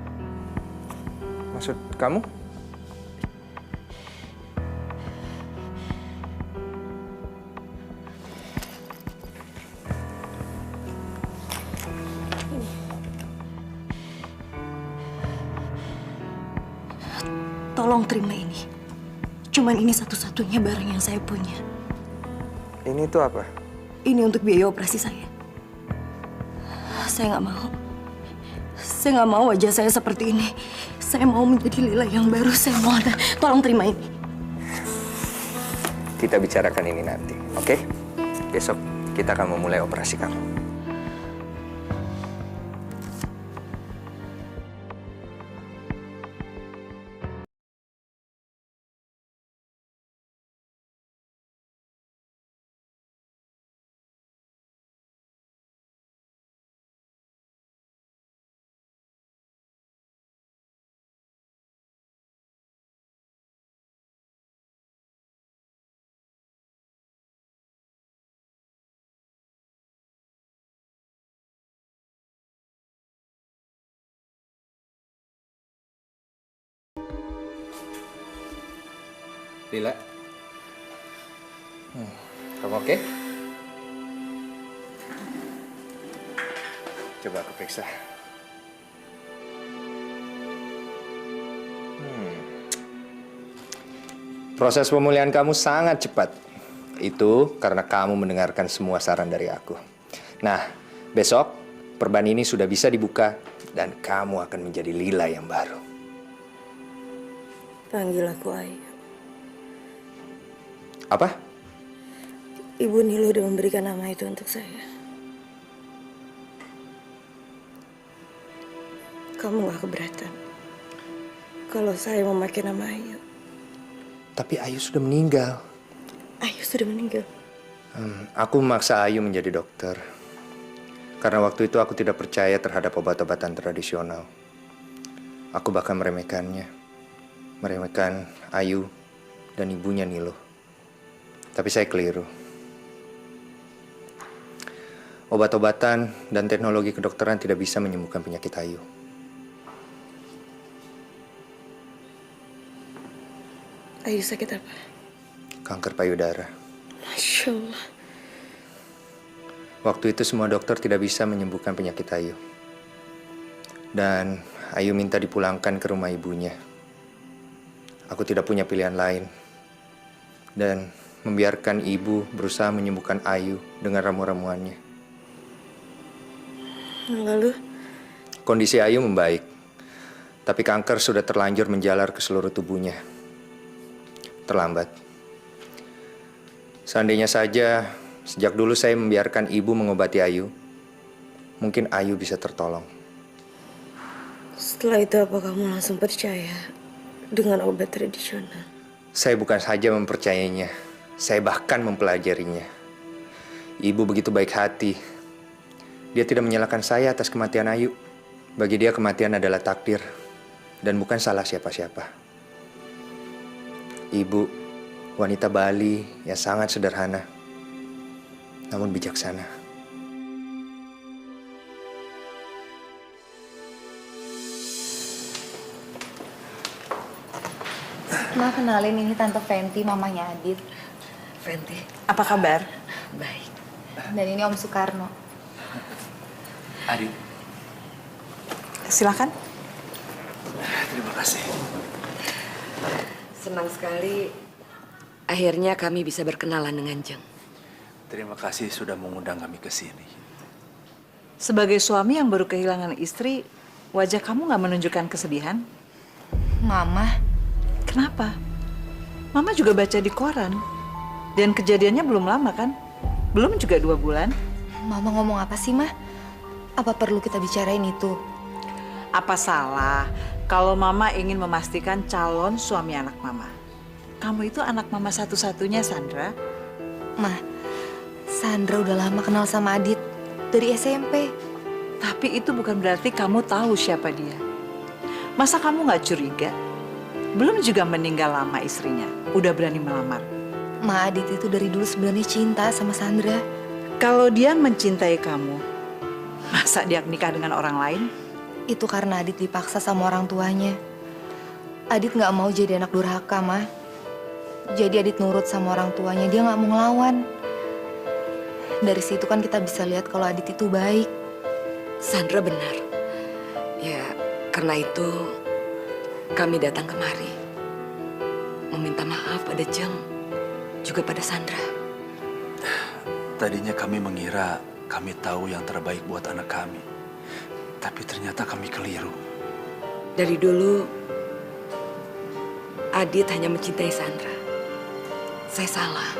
Maksud kamu? Tolong terima ini. Cuman ini satu-satunya barang yang saya punya. Ini tuh apa? Ini untuk biaya operasi saya. Saya nggak mau. Saya nggak mau wajah saya seperti ini. Saya mau menjadi Lila yang baru. Saya mohon, tolong terima ini. Kita bicarakan ini nanti, oke? Besok kita akan memulai operasi kamu. Lila, kamu oke? Coba aku periksa. Proses pemulihan kamu sangat cepat. Itu karena kamu mendengarkan semua saran dari aku. Nah, besok perban ini sudah bisa dibuka dan kamu akan menjadi Lila yang baru. Panggil aku Ayu. Apa? Ibu Nilo udah memberikan nama itu untuk saya. Kamu gak keberatan kalau saya memakai nama Ayu? Tapi Ayu sudah meninggal. Ayu sudah meninggal? Aku memaksa Ayu menjadi dokter. Karena waktu itu aku tidak percaya terhadap obat-obatan tradisional. Aku bahkan meremehkannya. Meremehkan Ayu dan ibunya Nilo. Tapi saya keliru. Obat-obatan dan teknologi kedokteran tidak bisa menyembuhkan penyakit Ayu. Ayu sakit apa? Kanker payudara. Masya Allah. Waktu itu semua dokter tidak bisa menyembuhkan penyakit Ayu. Dan Ayu minta dipulangkan ke rumah ibunya. Aku tidak punya pilihan lain. Dan membiarkan ibu berusaha menyembuhkan Ayu dengan ramu-ramuannya. Lalu? Kondisi Ayu membaik. Tapi kanker sudah terlanjur menjalar ke seluruh tubuhnya. Terlambat. Seandainya saja sejak dulu saya membiarkan ibu mengobati Ayu, mungkin Ayu bisa tertolong. Setelah itu apa kamu langsung percaya dengan obat tradisional? Saya bukan saja mempercayainya, saya bahkan mempelajarinya. Ibu begitu baik hati. Dia tidak menyalahkan saya atas kematian Ayu. Bagi dia kematian adalah takdir dan bukan salah siapa-siapa. Ibu, wanita Bali yang sangat sederhana, namun bijaksana. Ma, kenalin ini Tante Fenty, mamanya Adit. Fenty. Apa kabar? Baik. Dan ini Om Soekarno. Adit. Silakan. Terima kasih. Senang sekali akhirnya kami bisa berkenalan dengan Jeng. Terima kasih sudah mengundang kami ke sini. Sebagai suami yang baru kehilangan istri, wajah kamu nggak menunjukkan kesedihan? Mama. Kenapa? Mama juga baca di koran. Dan kejadiannya belum lama kan? Belum juga 2 bulan. Mama ngomong apa sih, Ma? Apa perlu kita bicarain itu? Apa salah kalau Mama ingin memastikan calon suami anak Mama? Kamu itu anak Mama satu-satunya, Sandra. Ma, Sandra udah lama kenal sama Adit. Dari SMP. Tapi itu bukan berarti kamu tahu siapa dia. Masa kamu nggak curiga? Belum juga meninggal lama istrinya, udah berani melamar. Ma, Adit itu dari dulu sebenarnya cinta sama Sandra. Kalau dia mencintai kamu, masa dia nikah dengan orang lain? Itu karena Adit dipaksa sama orang tuanya. Adit nggak mau jadi anak durhaka, Ma. Jadi Adit nurut sama orang tuanya, dia nggak mau ngelawan. Dari situ kan kita bisa lihat kalau Adit itu baik. Sandra benar. Ya, karena itu kami datang kemari. Meminta maaf pada Jeng, juga pada Sandra. Tadinya kami mengira kami tahu yang terbaik buat anak kami. Tapi ternyata kami keliru. Dari dulu, Adit hanya mencintai Sandra. Saya salah.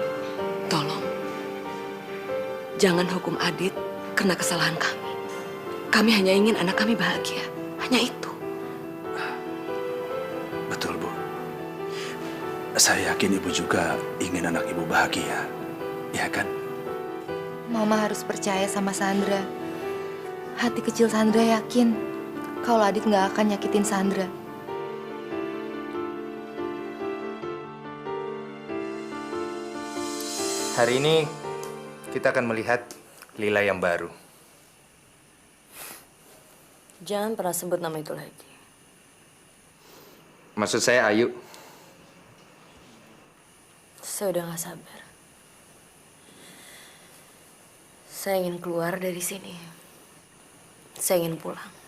Tolong. Jangan hukum Adit karena kesalahan kami. Kami hanya ingin anak kami bahagia. Hanya itu. Betul, Bu. Saya yakin Ibu juga ingin anak Ibu bahagia. Ya kan? Mama harus percaya sama Sandra. Hati kecil Sandra yakin kalau Adit nggak akan nyakitin Sandra. Hari ini kita akan melihat Lila yang baru. Jangan pernah sebut nama itu lagi. Maksud saya Ayu. Saya udah gak sabar. Saya ingin keluar dari sini. Saya ingin pulang.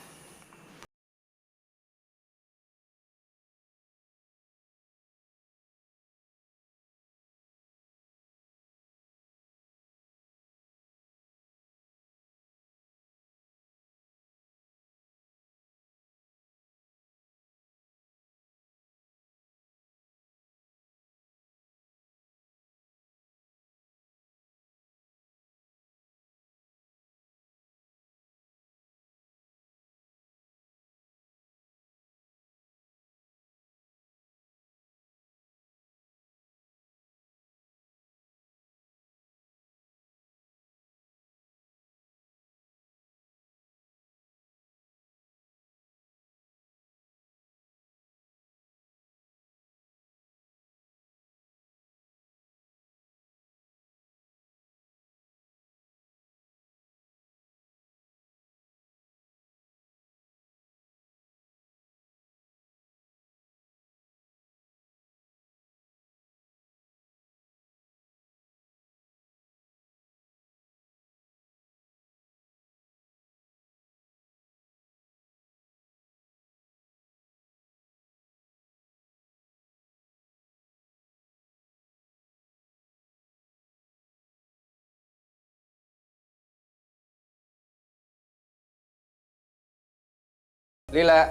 Lila.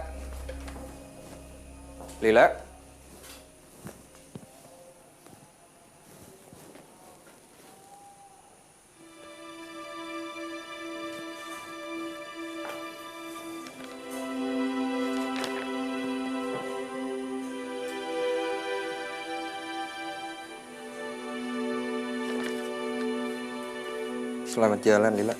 Lila. Selamat jalan, Lila.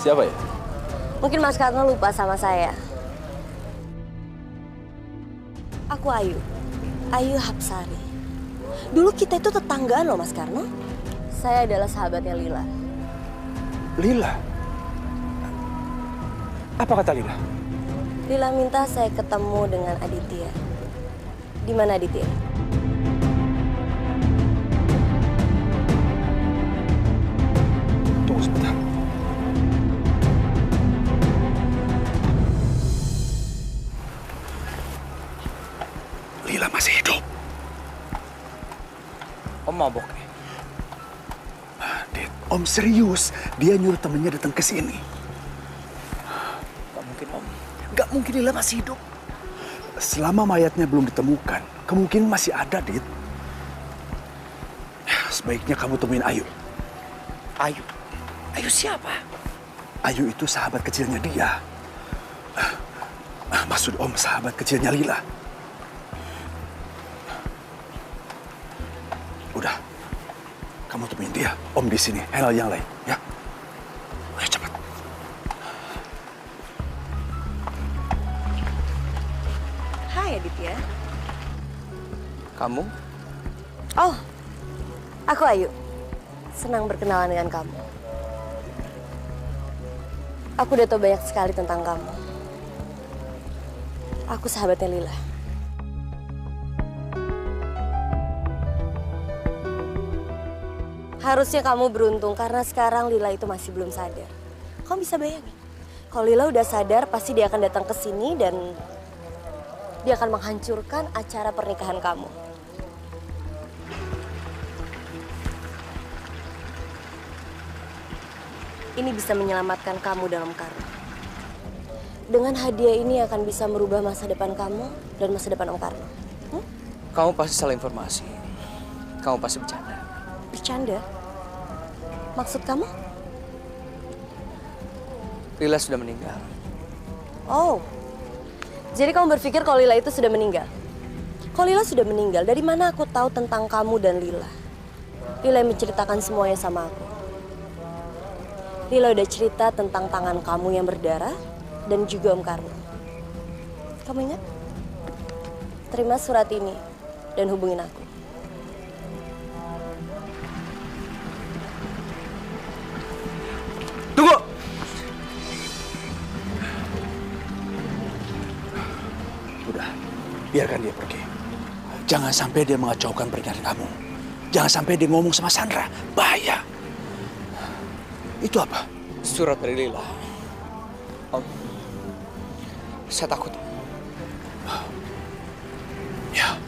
Siapa ya? Mungkin Mas Karno lupa sama saya. Aku Ayu. Ayu Hapsari. Dulu kita itu tetanggaan loh Mas Karno. Saya adalah sahabatnya Lila. Lila? Apa kata Lila? Lila minta saya ketemu dengan Aditya. Di mana Aditya? Tunggu sebentar. Lila masih hidup. Om mabok nih. Dit, Om serius. Dia nyuruh temennya datang ke sini. Gak mungkin, Om. Gak mungkin Lila masih hidup. Selama mayatnya belum ditemukan, kemungkinan masih ada, Dit. Sebaiknya kamu temuin Ayu. Ayu? Ayu siapa? Ayu itu sahabat kecilnya dia. Maksud Om sahabat kecilnya Lila. Udah, kamu temuin dia. Om di sini, handle yang lain, ya. Ayo cepat. Hai Aditya. Kamu? Oh, aku Ayu. Senang berkenalan dengan kamu. Aku udah tahu banyak sekali tentang kamu. Aku sahabatnya Lila. Harusnya kamu beruntung karena sekarang Lila itu masih belum sadar. Kamu bisa bayangin, kalau Lila udah sadar pasti dia akan datang ke sini dan dia akan menghancurkan acara pernikahan kamu. Ini bisa menyelamatkan kamu dalam karma. Dengan hadiah ini akan bisa merubah masa depan kamu dan masa depan Om Karno. Kamu pasti salah informasi. Kamu pasti bercanda. Bercanda? Maksud kamu? Lila sudah meninggal. Oh, jadi kamu berpikir kalau Lila itu sudah meninggal? Kalau Lila sudah meninggal, dari mana aku tahu tentang kamu dan Lila? Lila yang menceritakan semuanya sama aku. Lila udah cerita tentang tangan kamu yang berdarah dan juga Om Karno. Kamu ingat? Terima surat ini dan hubungin aku. Tunggu! Udah, biarkan dia pergi. Jangan sampai dia mengacaukan pernikahan kamu. Jangan sampai dia ngomong sama Sandra. Bahaya. Itu apa? Surat dari Lila. Om, saya takut. Ya.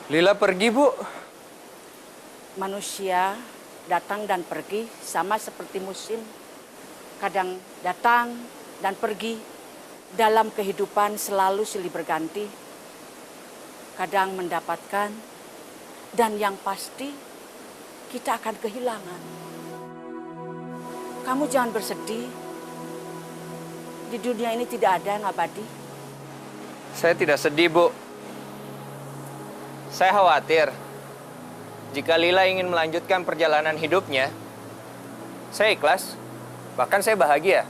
Lila pergi, Bu. Manusia datang dan pergi sama seperti musim. Kadang datang dan pergi. Dalam kehidupan selalu silih berganti. Kadang mendapatkan dan yang pasti kita akan kehilangan. Kamu jangan bersedih. Di dunia ini tidak ada yang abadi. Saya tidak sedih, Bu. Saya khawatir jika Lila ingin melanjutkan perjalanan hidupnya, saya ikhlas, bahkan saya bahagia.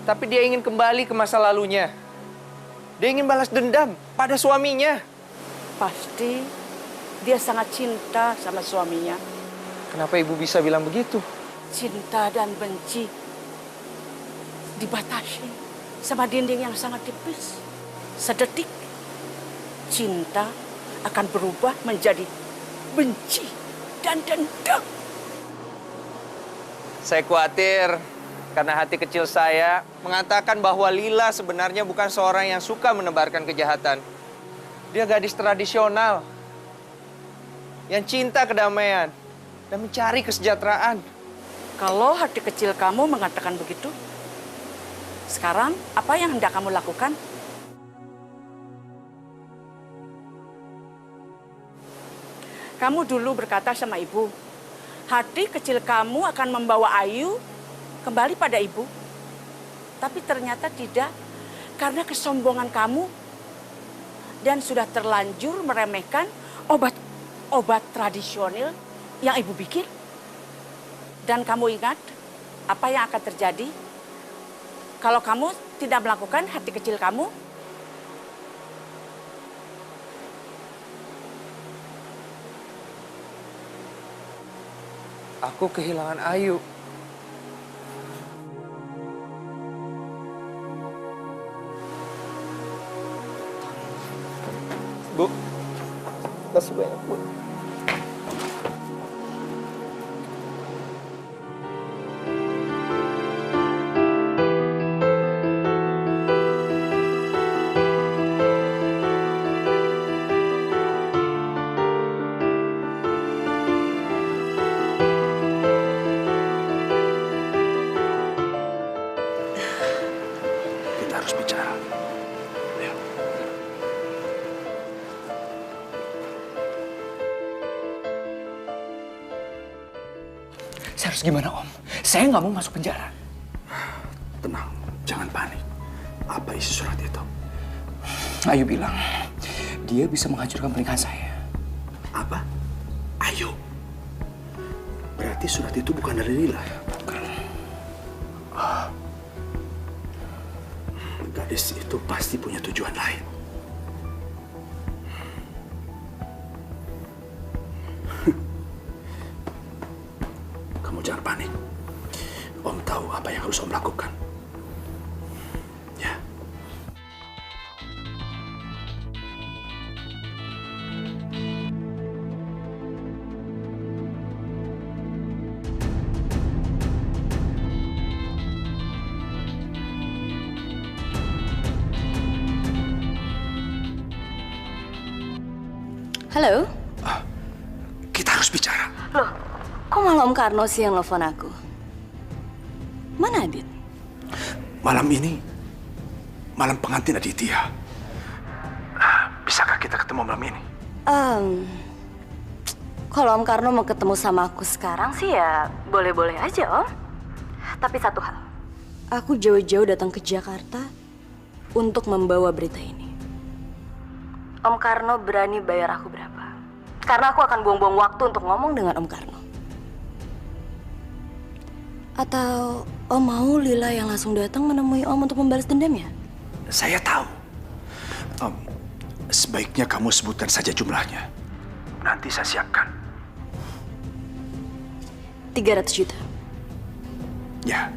Tapi dia ingin kembali ke masa lalunya. Dia ingin balas dendam pada suaminya. Pasti dia sangat cinta sama suaminya. Kenapa Ibu bisa bilang begitu? Cinta dan benci dibatasi sama dinding yang sangat tipis. Sedetik cinta akan berubah menjadi benci dan dendam. Saya khawatir karena hati kecil saya mengatakan bahwa Lila sebenarnya bukan seorang yang suka menebarkan kejahatan. Dia gadis tradisional yang cinta kedamaian dan mencari kesejahteraan. Kalau hati kecil kamu mengatakan begitu, sekarang apa yang hendak kamu lakukan? Kamu dulu berkata sama ibu, hati kecil kamu akan membawa Ayu kembali pada ibu. Tapi ternyata tidak, karena kesombongan kamu dan sudah terlanjur meremehkan obat tradisional yang ibu bikin. Dan kamu ingat apa yang akan terjadi kalau kamu tidak melakukan hati kecil kamu? Aku kehilangan Ayu. Bu, makasih banyak, Bu. Kita harus bicara. Ayo. Saya harus gimana, Om? Saya nggak mau masuk penjara. Tenang, jangan panik. Apa isi surat itu? Ayu bilang, dia bisa menghancurkan pernikahan saya. Apa? Ayu? Berarti surat itu bukan dari Lila? Bukan. Gadis itu pasti punya tujuan lain. Kamu jangan panik. Om tahu apa yang harus Om lakukan. Ya. Halo? Kita harus bicara. Loh, kok malah Om Karno sih yang nelfon aku? Mana Adit? Malam ini, malam pengantin Aditya. Bisakah kita ketemu malam ini? Kalau Om Karno mau ketemu sama aku sekarang sih ya boleh-boleh aja, Om. Tapi satu hal, aku jauh-jauh datang ke Jakarta untuk membawa berita ini. Om Karno berani bayar aku berapa? Karena aku akan buang-buang waktu untuk ngomong dengan Om Karno. Atau Om mau Lila yang langsung datang menemui Om untuk membalas dendamnya? Saya tahu. Sebaiknya kamu sebutkan saja jumlahnya. Nanti saya siapkan. 300 juta. Ya.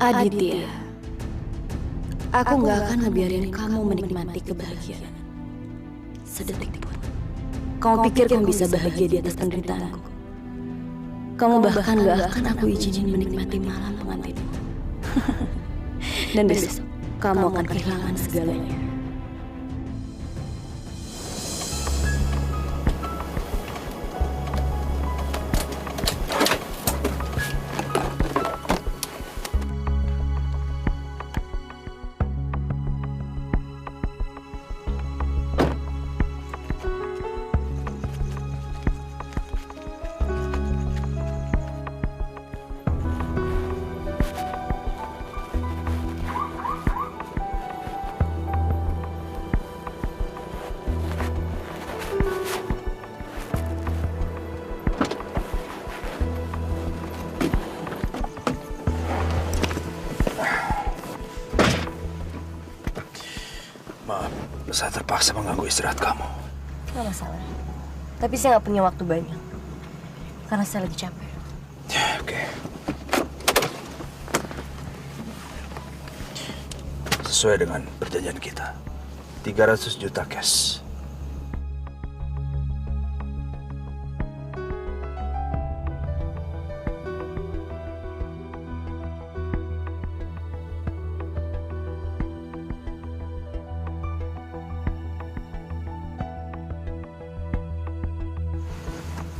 Aditya, aku nggak akan ngebiarin kamu menikmati kebahagiaan sedetik pun. Kamu pikir kamu bisa bahagia di atas penderitaanku? Kamu bahkan nggak akan aku izinin menikmati malam pengantinmu. Dan besok kamu akan kehilangan segalanya. Maaf, saya terpaksa mengganggu istirahat kamu. Nggak masalah. Tapi saya nggak punya waktu banyak. Karena saya lagi capek. Ya, oke. Sesuai dengan perjanjian kita. 300 juta cash.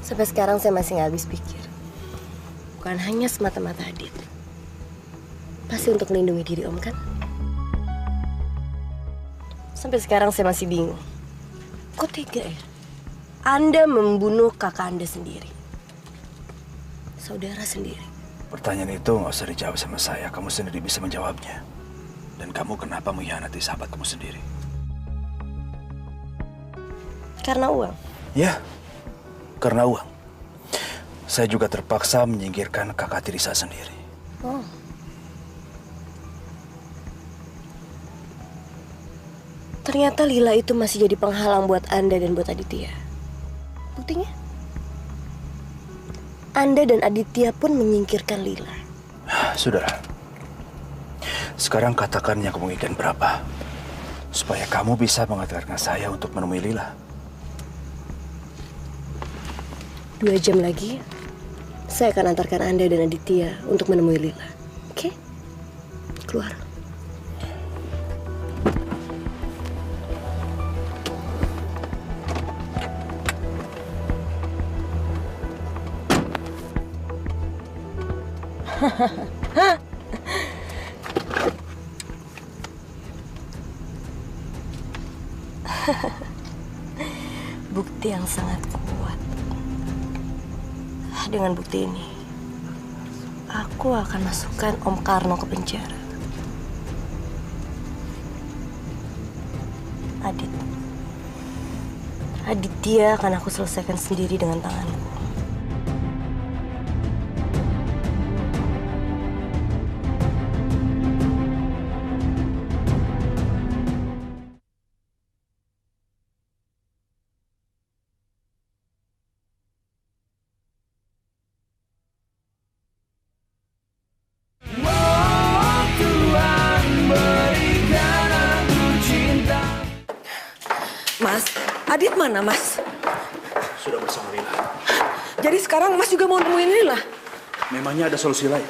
Sampai sekarang saya masih nggak habis pikir. Bukan hanya semata-mata Adit. Pasti untuk melindungi diri Om kan? Sampai sekarang saya masih bingung. Kok tega ya? Anda membunuh kakak Anda sendiri. Saudara sendiri. Pertanyaan itu nggak usah dijawab sama saya. Kamu sendiri bisa menjawabnya. Dan kamu kenapa mengkhianati sahabat kamu sendiri? Karena uang? Ya, karena uang. Saya juga terpaksa menyingkirkan kakak tiri saya sendiri. Oh. Ternyata Lila itu masih jadi penghalang buat Anda dan buat Aditya. Buktinya? Anda dan Aditya pun menyingkirkan Lila. Sudah. Sekarang katakan yang kamu inginkan berapa. Supaya kamu bisa mengantarkan saya untuk menemui Lila. 2 jam lagi, saya akan antarkan Anda dan Aditya untuk menemui Lila. Oke? Keluar. Bukti yang sangat kuat. Dengan bukti ini, aku akan masukkan Om Karno ke penjara. Aditya akan aku selesaikan sendiri dengan tanganku. Mas, Adit mana, Mas? Sudah bersama Lila. Jadi sekarang Mas juga mau nemuin Lila? Memangnya ada solusi lain?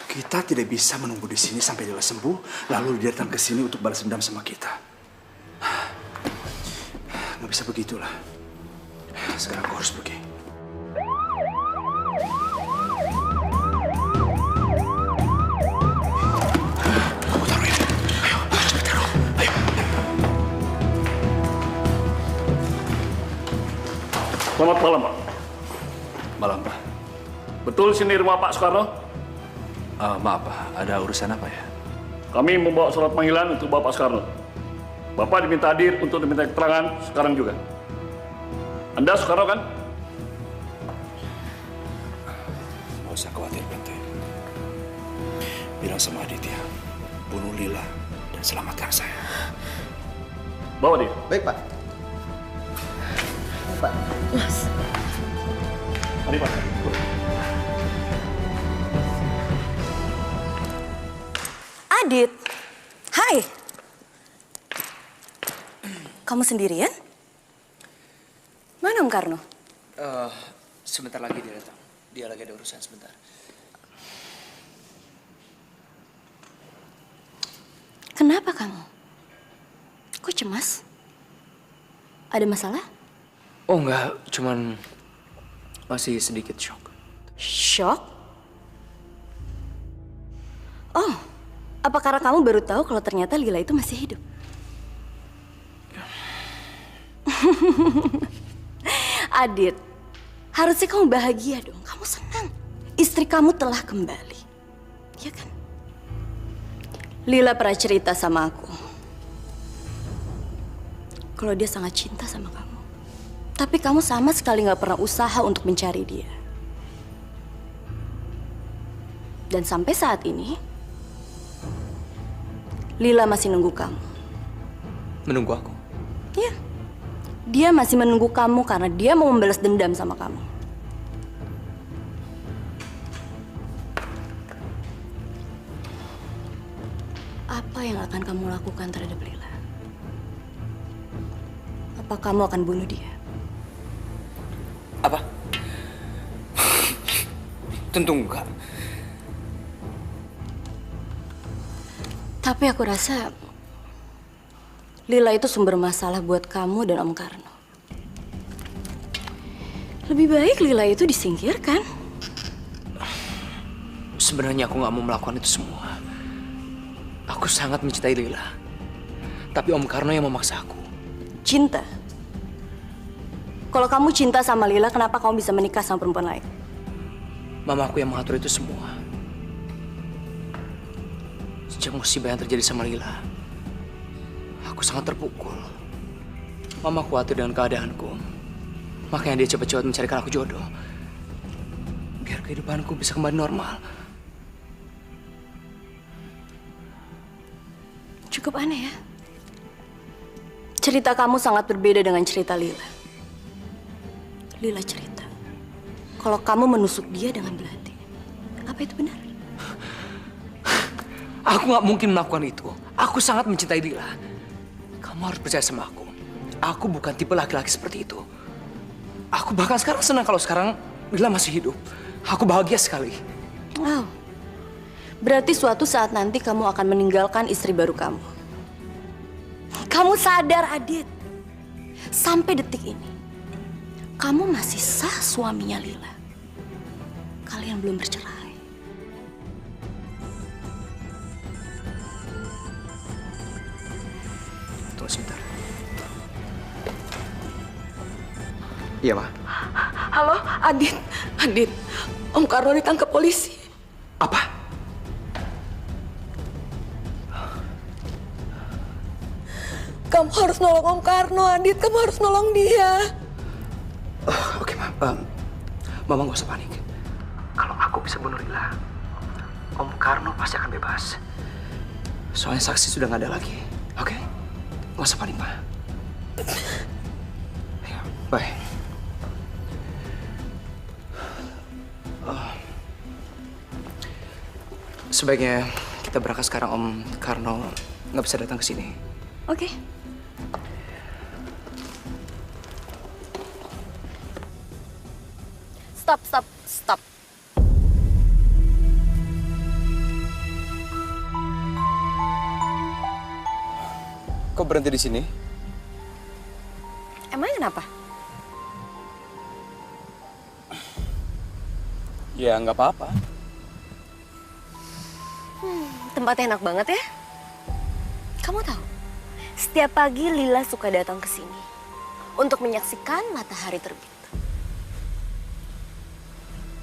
Kita tidak bisa menunggu di sini sampai Lila sembuh, lalu dia datang ke sini untuk balas dendam sama kita. Nggak bisa begitulah. Sekarang aku harus pergi. Selamat malam, Pak. Malam, Pak. Betul sini rumah Pak Soekarno? Maaf, Pak. Ada urusan apa ya? Kami membawa surat panggilan untuk Bapak Soekarno. Bapak diminta hadir untuk diminta keterangan sekarang juga. Anda Soekarno kan? Nggak usah khawatir, Bante. Bilang sama Aditya, bunuh Lila dan selamatkan saya. Bawa dia. Baik, Pak. Pak, Mas. Mari, Pak. Adit, hai. Kamu sendirian? Mana Om Karno? Sebentar lagi dia datang. Dia lagi ada urusan sebentar. Kenapa kamu? Kok cemas? Ada masalah? Oh enggak, cuman masih sedikit shock. Shock? Oh, apa karena kamu baru tahu kalau ternyata Lila itu masih hidup? Adit, harusnya kamu bahagia dong. Kamu senang. Istri kamu telah kembali. Ya kan? Lila pernah cerita sama aku kalau dia sangat cinta sama kamu. Tapi kamu sama sekali nggak pernah usaha untuk mencari dia. Dan sampai saat ini, Lila masih nunggu kamu. Menunggu aku? Iya. Dia masih menunggu kamu karena dia mau membalas dendam sama kamu. Apa yang akan kamu lakukan terhadap Lila? Apa kamu akan bunuh dia? Apa? Tentu enggak. Tapi aku rasa Lila itu sumber masalah buat kamu dan Om Karno. Lebih baik Lila itu disingkirkan. Sebenarnya aku nggak mau melakukan itu semua. Aku sangat mencintai Lila. Tapi Om Karno yang memaksa aku. Cinta? Kalau kamu cinta sama Lila, kenapa kamu bisa menikah sama perempuan lain? Mamaku yang mengatur itu semua. Sejak musibah yang terjadi sama Lila, aku sangat terpukul. Mama khawatir dengan keadaanku. Makanya dia cepat-cepat mencarikan aku jodoh. Biar kehidupanku bisa kembali normal. Cukup aneh ya. Cerita kamu sangat berbeda dengan cerita Lila. Lila cerita kalau kamu menusuk dia dengan belati. Apa itu benar? Aku nggak mungkin melakukan itu. Aku sangat mencintai Lila. Kamu harus percaya sama aku. Aku bukan tipe laki-laki seperti itu. Aku bahkan sekarang senang kalau sekarang Lila masih hidup. Aku bahagia sekali. Wow. Berarti suatu saat nanti kamu akan meninggalkan istri baru kamu. Kamu sadar, Adit? Sampai detik ini, kamu masih sah suaminya Lila. Kalian belum bercerai. Tunggu sebentar. Iya, Ma. Halo, Adit. Adit, Om Karno ditangkap polisi. Apa? Kamu harus nolong Om Karno, Adit. Kamu harus nolong dia. Oke, Ma. Mama nggak usah panik. Kalau aku bisa bunuh Lila, Om Karno pasti akan bebas. Soalnya saksi sudah nggak ada lagi. Oke? Nggak usah panik, Ma. Ya, bye. Sebaiknya kita berangkat sekarang, Om Karno nggak bisa datang ke sini. Oke. Stop. Kok berhenti di sini? Emangnya kenapa? Ya, nggak apa-apa. Tempatnya enak banget ya. Kamu tahu, setiap pagi Lila suka datang ke sini untuk menyaksikan matahari terbit.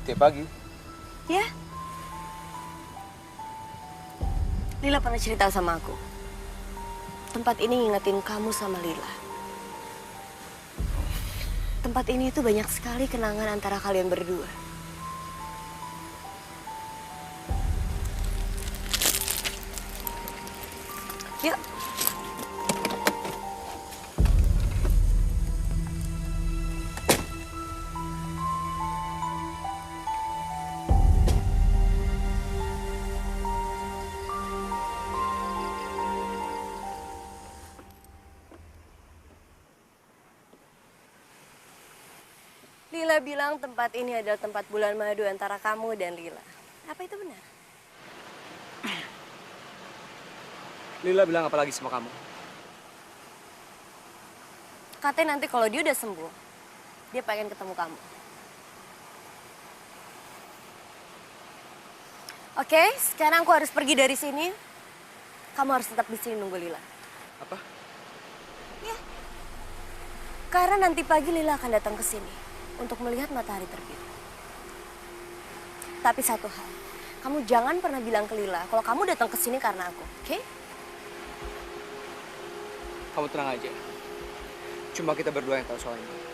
Tiap pagi? Ya. Lila pernah cerita sama aku. Tempat ini ngingetin kamu sama Lila. Tempat ini tuh banyak sekali kenangan antara kalian berdua. Yuk. Lila bilang tempat ini adalah tempat bulan madu antara kamu dan Lila. Apa itu benar? Lila bilang apa lagi sama kamu? Katanya nanti kalau dia udah sembuh, dia pengen ketemu kamu. Oke, sekarang aku harus pergi dari sini. Kamu harus tetap di sini nunggu Lila. Apa? Ya. Karena nanti pagi Lila akan datang ke sini untuk melihat matahari terbit. Tapi satu hal, kamu jangan pernah bilang ke Lila kalau kamu datang ke sini karena aku, oke? Kamu tenang aja. Cuma kita berdua yang tahu soal ini.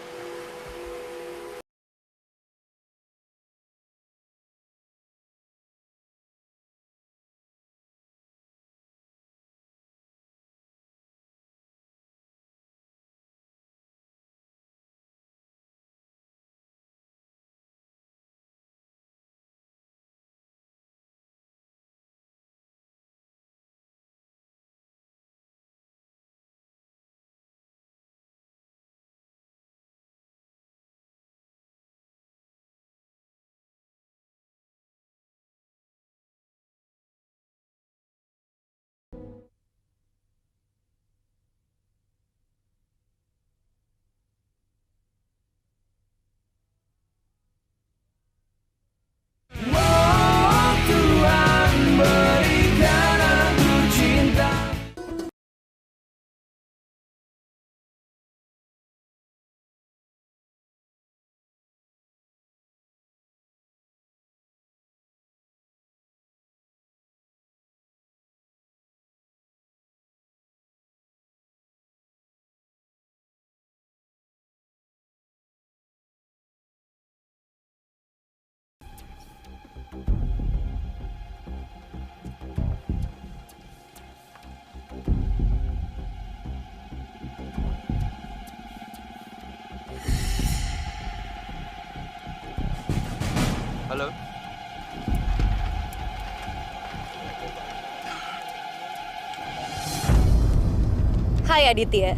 Hai Aditya.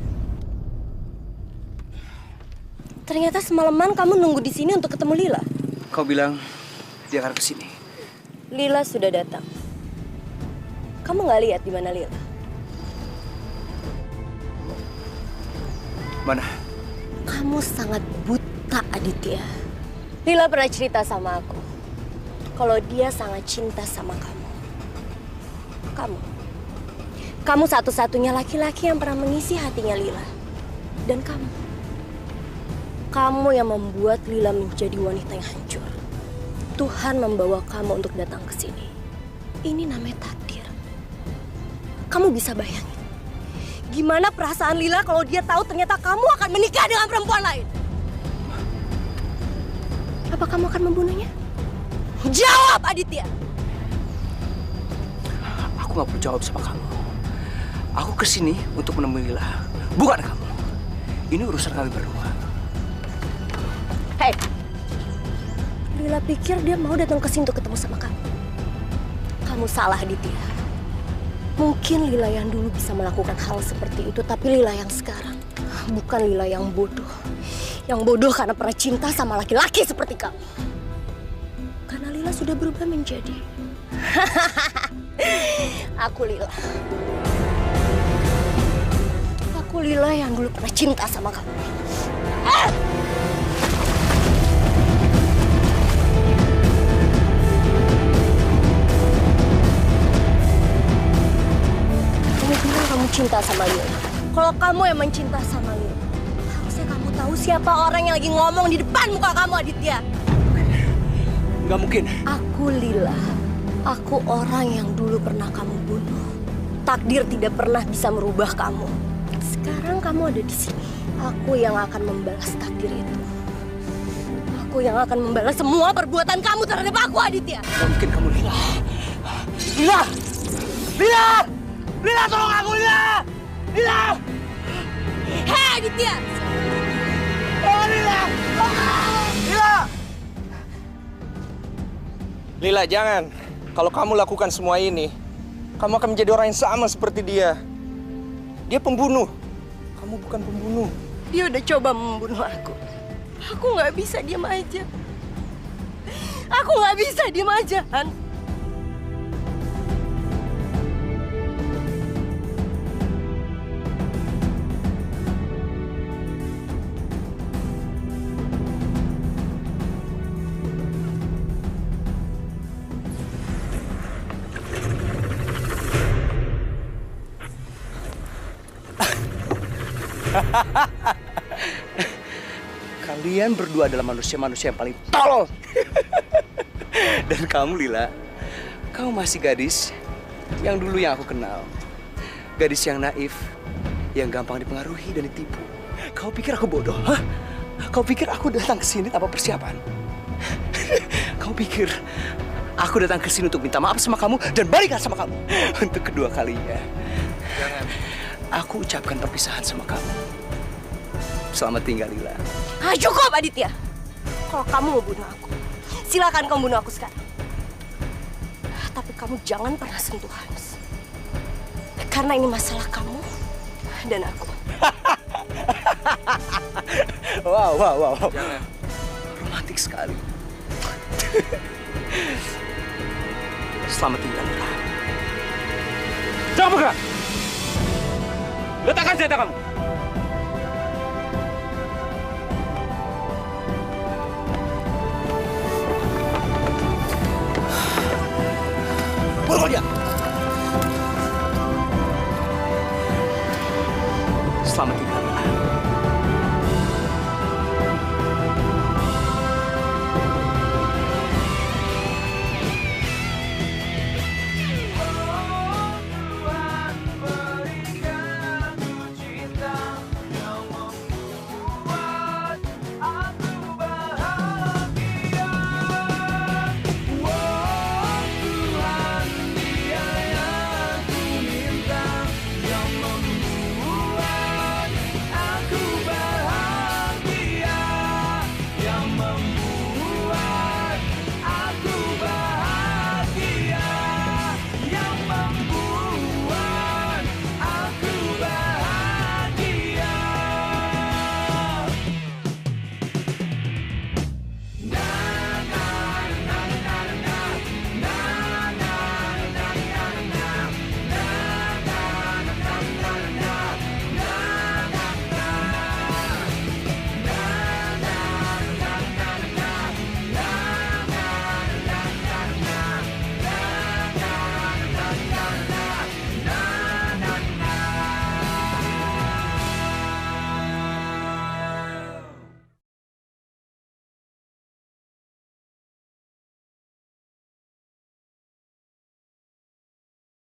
Ternyata semalaman kamu nunggu di sini untuk ketemu Lila. Kau bilang dia akan kesini. Lila sudah datang. Kamu nggak lihat di mana Lila? Mana? Kamu sangat buta, Aditya. Lila pernah cerita sama aku kalau dia sangat cinta sama kamu. Kamu satu-satunya laki-laki yang pernah mengisi hatinya Lila. Dan kamu yang membuat Lila menjadi wanita yang hancur. Tuhan membawa kamu untuk datang ke sini. Ini namanya takdir. Kamu bisa bayangin gimana perasaan Lila kalau dia tahu ternyata kamu akan menikah dengan perempuan lain? Apa kamu akan membunuhnya? Jawab, Aditya! Aku nggak perlu jawab sama kamu. Aku kesini untuk menemui Lila, bukan kamu. Ini urusan kami berdua. Hei, Lila pikir dia mau datang ke sini untuk ketemu sama kamu. Kamu salah, Aditya. Mungkin Lila yang dulu bisa melakukan hal seperti itu, tapi Lila yang sekarang bukan Lila yang bodoh. Yang bodoh karena pernah cinta sama laki-laki seperti kamu. Karena Lila sudah berubah menjadi... Aku Lila. Aku Lila yang dulu pernah cinta sama kamu. Kamu bilang kamu cinta sama Lila. Kalau kamu yang mencinta sama Lila, harusnya kamu tahu siapa orang yang lagi ngomong di depan muka kamu, Aditya. Nggak mungkin. Aku Lila. Aku orang yang dulu pernah kamu bunuh. Takdir tidak pernah bisa merubah kamu. Sekarang kamu ada di sini. Aku yang akan membalas takdir itu. Aku yang akan membalas semua perbuatan kamu terhadap aku, Aditya. Nggak mungkin kamu, Lila. Lila! Lila! Lila, tolong aku, Lila! Lila! Hei, Aditya! Oh, Lila! Lila! Lila, jangan. Kalau kamu lakukan semua ini, kamu akan menjadi orang yang sama seperti dia. Dia pembunuh. Kamu bukan pembunuh. Dia udah coba membunuh aku. Aku nggak bisa diam aja. Aku nggak bisa diam aja, Han. Kalian berdua adalah manusia-manusia yang paling tolol. Dan kamu, Lila, kamu masih gadis yang dulu yang aku kenal. Gadis yang naif, yang gampang dipengaruhi dan ditipu. Kau pikir aku bodoh, hah? Kau pikir aku datang ke sini tanpa persiapan? Kau pikir aku datang ke sini untuk minta maaf sama kamu dan balikan sama kamu? Untuk kedua kalinya. Jangan. Aku ucapkan perpisahan sama kamu. Selamat tinggal, Lila. Ah, cukup, Aditya. Kalau kamu mau bunuh aku, silakan kamu bunuh aku sekarang. Tapi kamu jangan pernah sentuh Hans. Karena ini masalah kamu dan aku. Wow. Jangan. Romantis sekali. Selamat tinggal, Lila. Jangan bergerak. Letakkan senjata kamu. Bunuh dia.